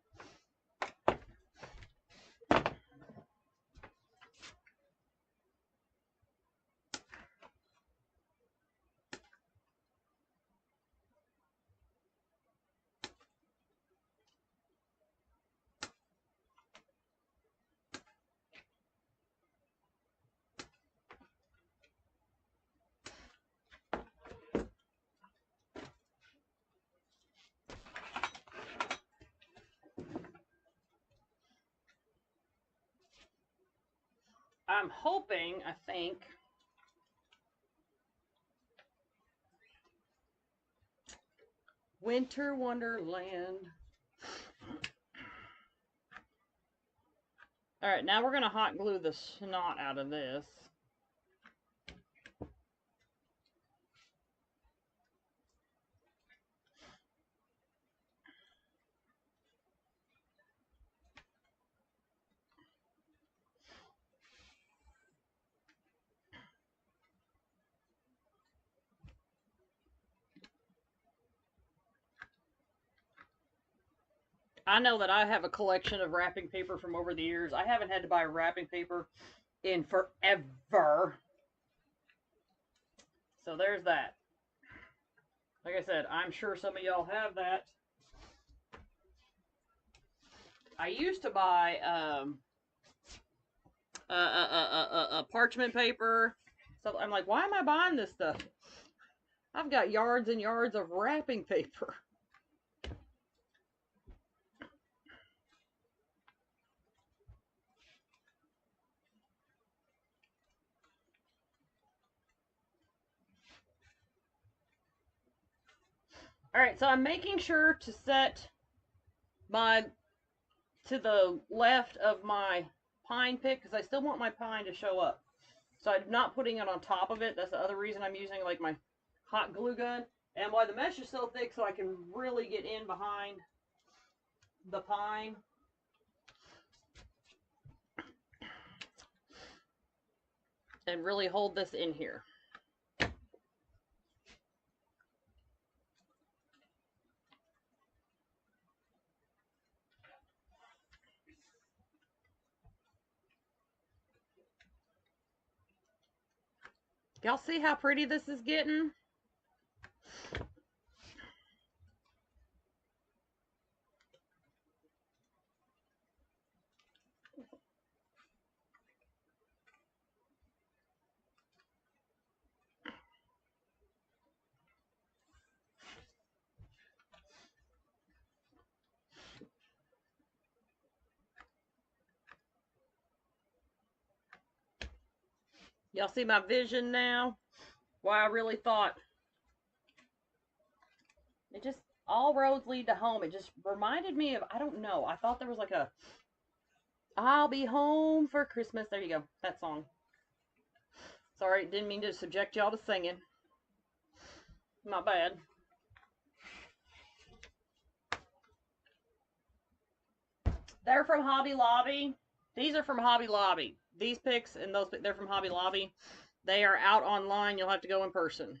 I'm hoping, I think, Winter Wonderland. Alright, now we're going to hot glue the snot out of this. I know that I have a collection of wrapping paper from over the years. I haven't had to buy wrapping paper in forever. So there's that. Like I said, I'm sure some of y'all have that. I used to buy parchment paper. So I'm like, why am I buying this stuff? I've got yards and yards of wrapping paper. Alright, so I'm making sure to set my to the left of my pine pick, because I still want my pine to show up. So I'm not putting it on top of it. That's the other reason I'm using like my hot glue gun. And why the mesh is so thick, so I can really get in behind the pine. And really hold this in here. Y'all see how pretty this is getting? Y'all see my vision now? Why I really thought it just, all roads lead to home. It just reminded me of, I don't know, I thought there was like a I'll be home for Christmas. There you go. That song. Sorry, didn't mean to subject y'all to singing. Not bad. They're from Hobby Lobby. These are from Hobby Lobby. These picks and those, they're from Hobby Lobby. They are out online. You'll have to go in person.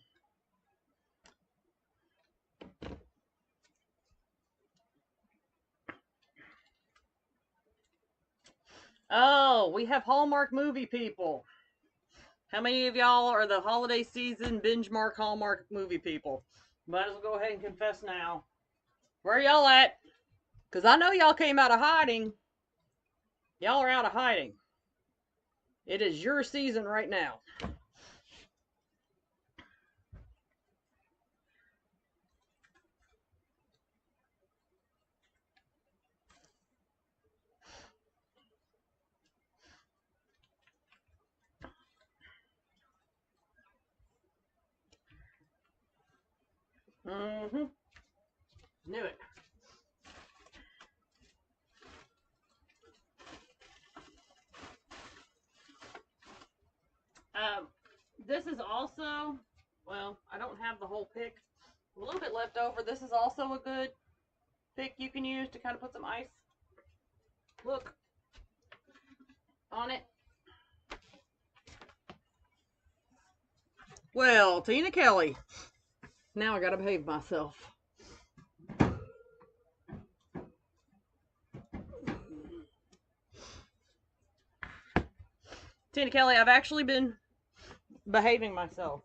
Oh, we have Hallmark movie people. How many of y'all are the holiday season binge mark Hallmark movie people? Might as well go ahead and confess now. Where y'all at? Because I know y'all came out of hiding. Y'all are out of hiding. It is your season right now. Mm-hmm. Knew it. Um, this is also, well, I don't have the whole pick. A little bit left over. This is also a good pick you can use to kind of put some ice. Look on it. Well, Tina Kelly. Now I gotta behave myself. Tina Kelly, I've actually been behaving myself.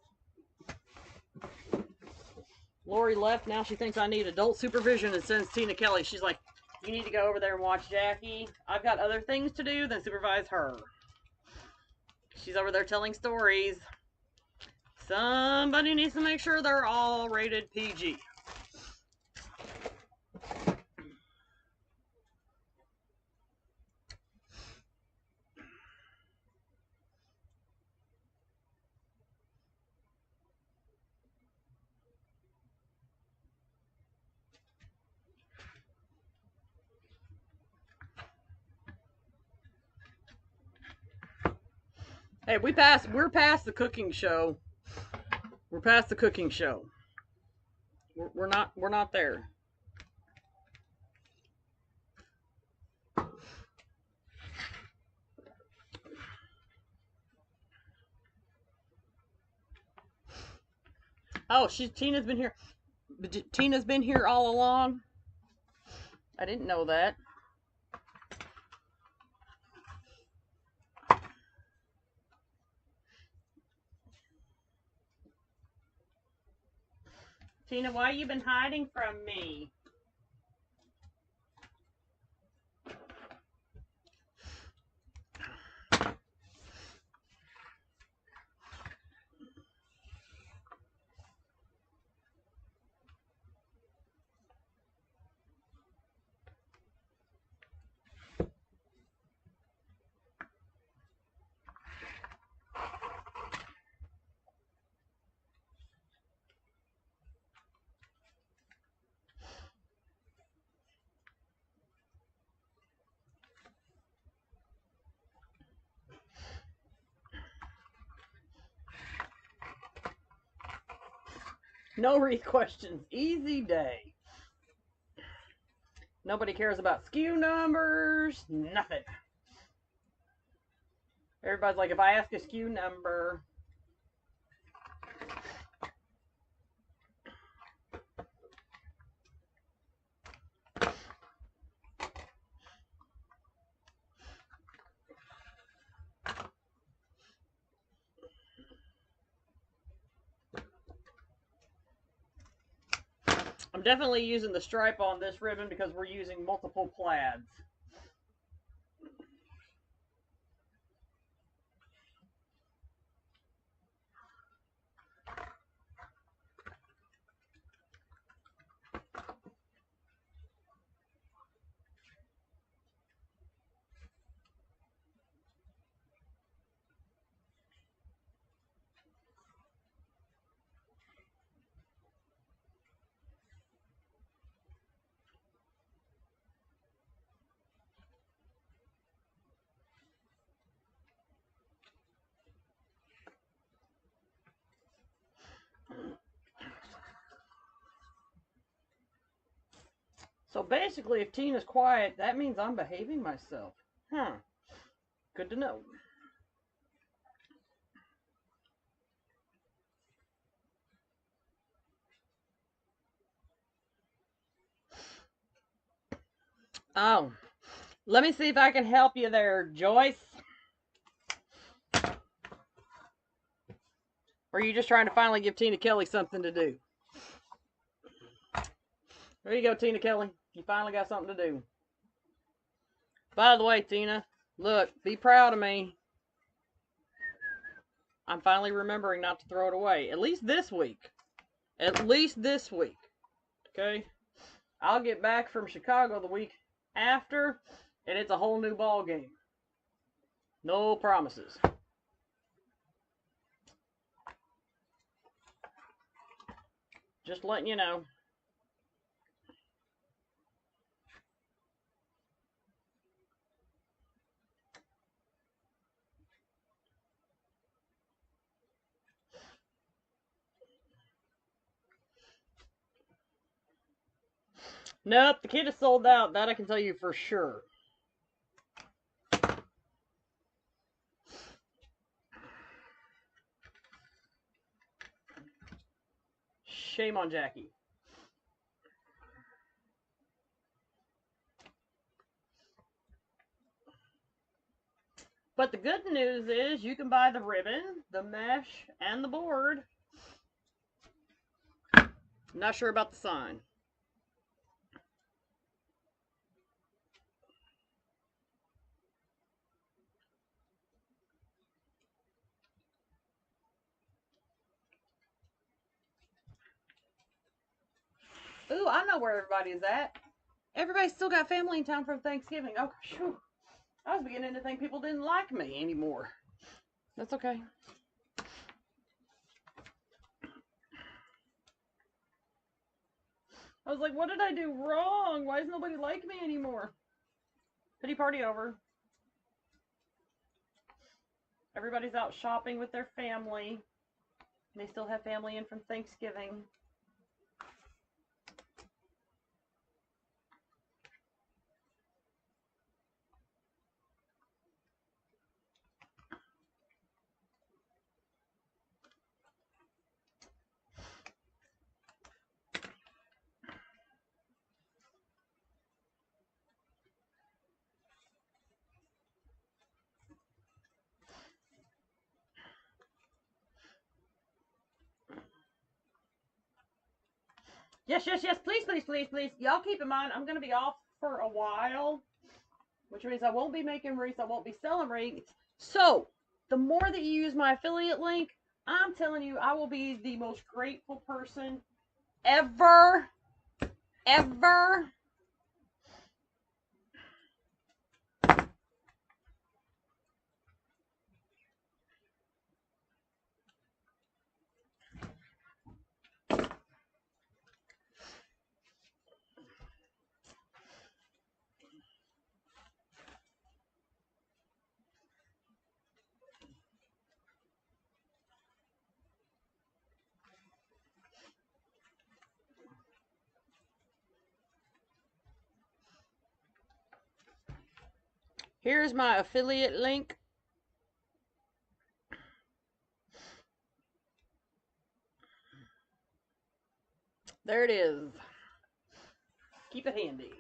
Laurie left. Now she thinks I need adult supervision and sends Tina Kelly. She's like, you need to go over there and watch Jackie. I've got other things to do than supervise her. She's over there telling stories. Somebody needs to make sure they're all rated PG. Hey, we're past the cooking show. We're past the cooking show. We're not there. Oh, Tina's been here. Tina's been here all along. I didn't know that. Tina, why you been hiding from me? No wreath questions. Easy day. Nobody cares about SKU numbers. Nothing. Everybody's like, if I ask a SKU number, I'm definitely using the stripe on this ribbon because we're using multiple plaids. So basically, if Tina's quiet, that means I'm behaving myself. Huh. Good to know. Oh, Let me see if I can help you there, Joyce. Or are you just trying to finally give Tina Kelly something to do? There you go, Tina Kelly. You finally got something to do. By the way, Tina, look, be proud of me. I'm finally remembering not to throw it away. At least this week. At least this week. Okay? I'll get back from Chicago the week after, and it's a whole new ball game. No promises. Just letting you know. Nope, the kit is sold out. That I can tell you for sure. Shame on Jackie. But the good news is you can buy the ribbon, the mesh, and the board. Not sure about the sign. Ooh, I know where everybody is at. Everybody's still got family in town for Thanksgiving. Oh, shoot. I was beginning to think people didn't like me anymore. That's okay. I was like, what did I do wrong? Why does nobody like me anymore? Pity party over. Everybody's out shopping with their family. They still have family in from Thanksgiving. Yes, yes, yes. Please, please, please, please. Y'all keep in mind, I'm going to be off for a while, which means I won't be making wreaths. I won't be selling wreaths. So, the more that you use my affiliate link, I'm telling you, I will be the most grateful person ever, ever. Here's my affiliate link. There it is. Keep it handy.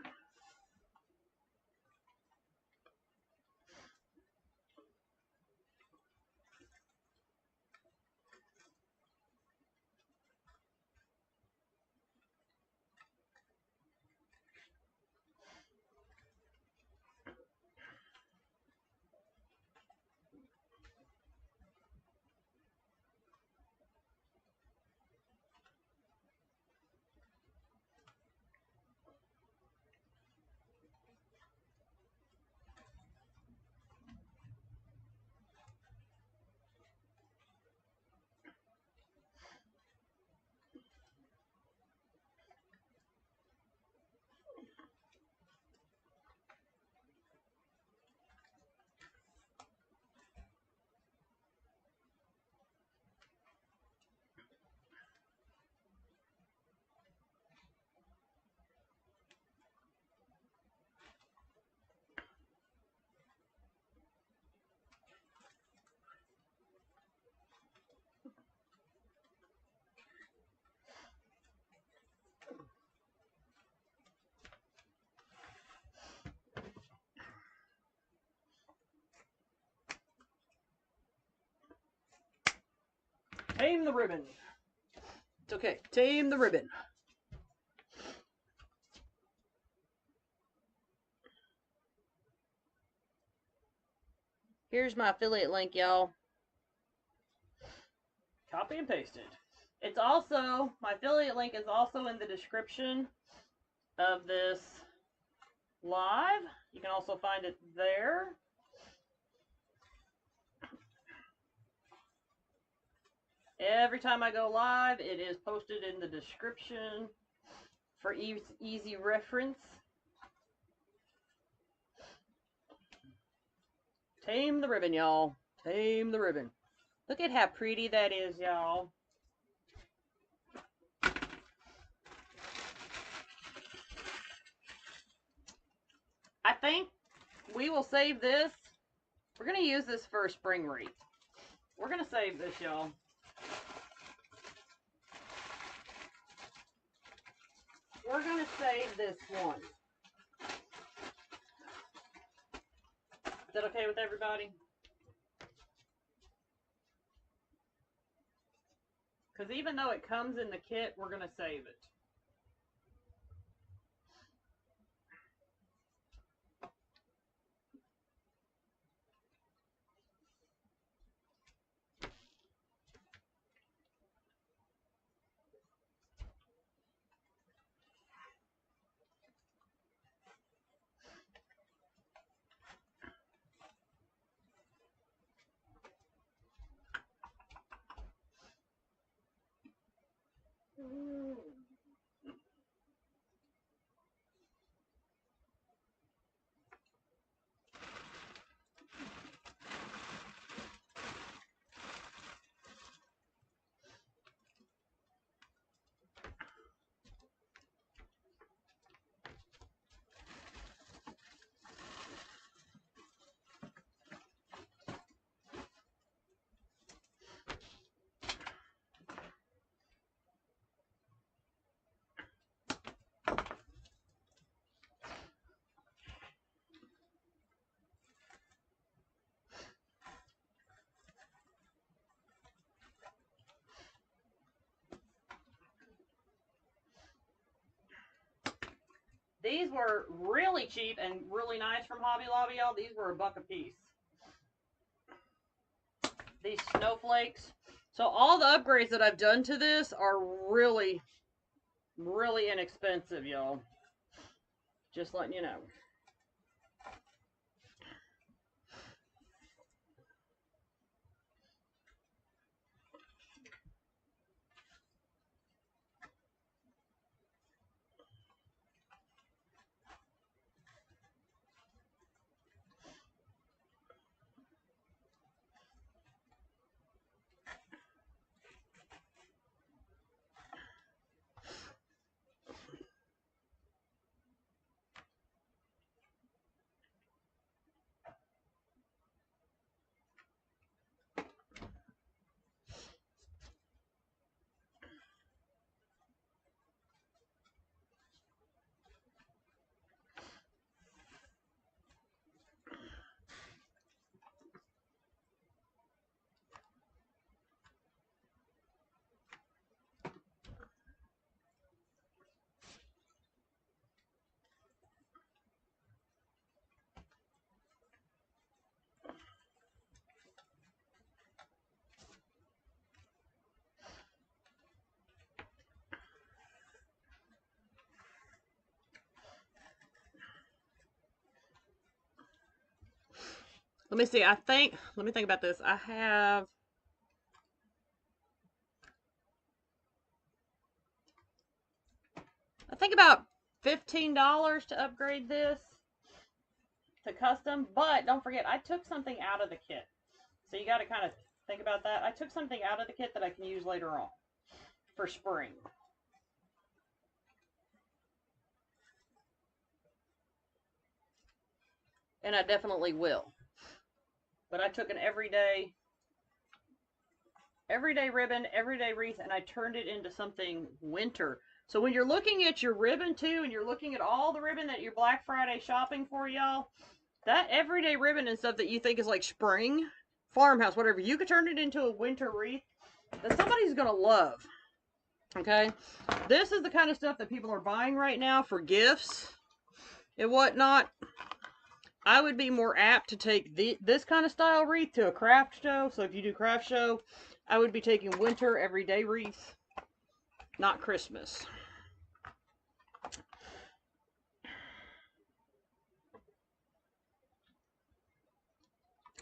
Tame the ribbon. It's okay. Tame the ribbon. Here's my affiliate link, y'all. Copy and paste it. It's also, my affiliate link is also in the description of this live. You can also find it there. Every time I go live, it is posted in the description for easy reference. Tame the ribbon, y'all. Tame the ribbon. Look at how pretty that is, y'all. I think we will save this. We're going to use this for a spring wreath. We're going to save this, y'all. We're going to save this one. Is that okay with everybody? Because even though it comes in the kit, we're going to save it. These were really cheap and really nice from Hobby Lobby, y'all. These were $1 a piece. These snowflakes. So all the upgrades that I've done to this are really, really inexpensive, y'all. Just letting you know. Let me see. Let me think about this. I think about $15 to upgrade this to custom, but don't forget, I took something out of the kit. So you got to kind of think about that. I took something out of the kit that I can use later on for spring. And I definitely will. But I took an everyday ribbon, everyday wreath, and I turned it into something winter. So when you're looking at your ribbon too, and you're looking at all the ribbon that you're Black Friday shopping for, y'all, that everyday ribbon and stuff that you think is like spring, farmhouse, whatever, you could turn it into a winter wreath. that somebody's gonna love. Okay, this is the kind of stuff that people are buying right now for gifts and whatnot. I would be more apt to take this kind of style wreath to a craft show. So if you do craft show, I would be taking winter everyday wreath, not Christmas.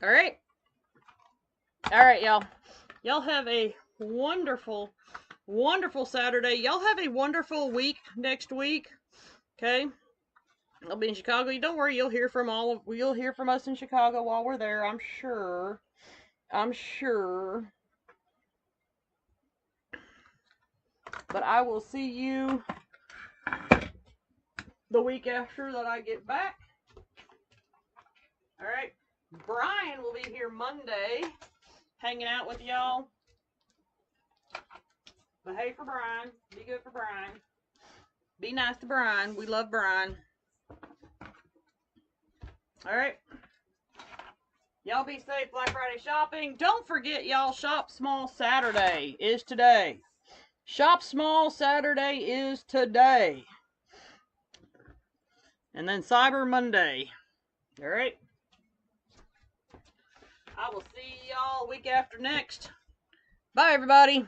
All right. All right, y'all. Y'all have a wonderful, wonderful Saturday. Y'all have a wonderful week next week. Okay. I'll be in Chicago. Don't worry, you'll hear from us in Chicago while we're there, I'm sure. I'm sure. But I will see you the week after that I get back. All right. Brian will be here Monday, hanging out with y'all. Behave for Brian. Be good for Brian. Be nice to Brian. We love Brian. All right. Y'all be safe Black Friday shopping. Don't forget, y'all, Shop Small Saturday is today. Shop Small Saturday is today. And then Cyber Monday. All right. I will see y'all week after next. Bye, everybody.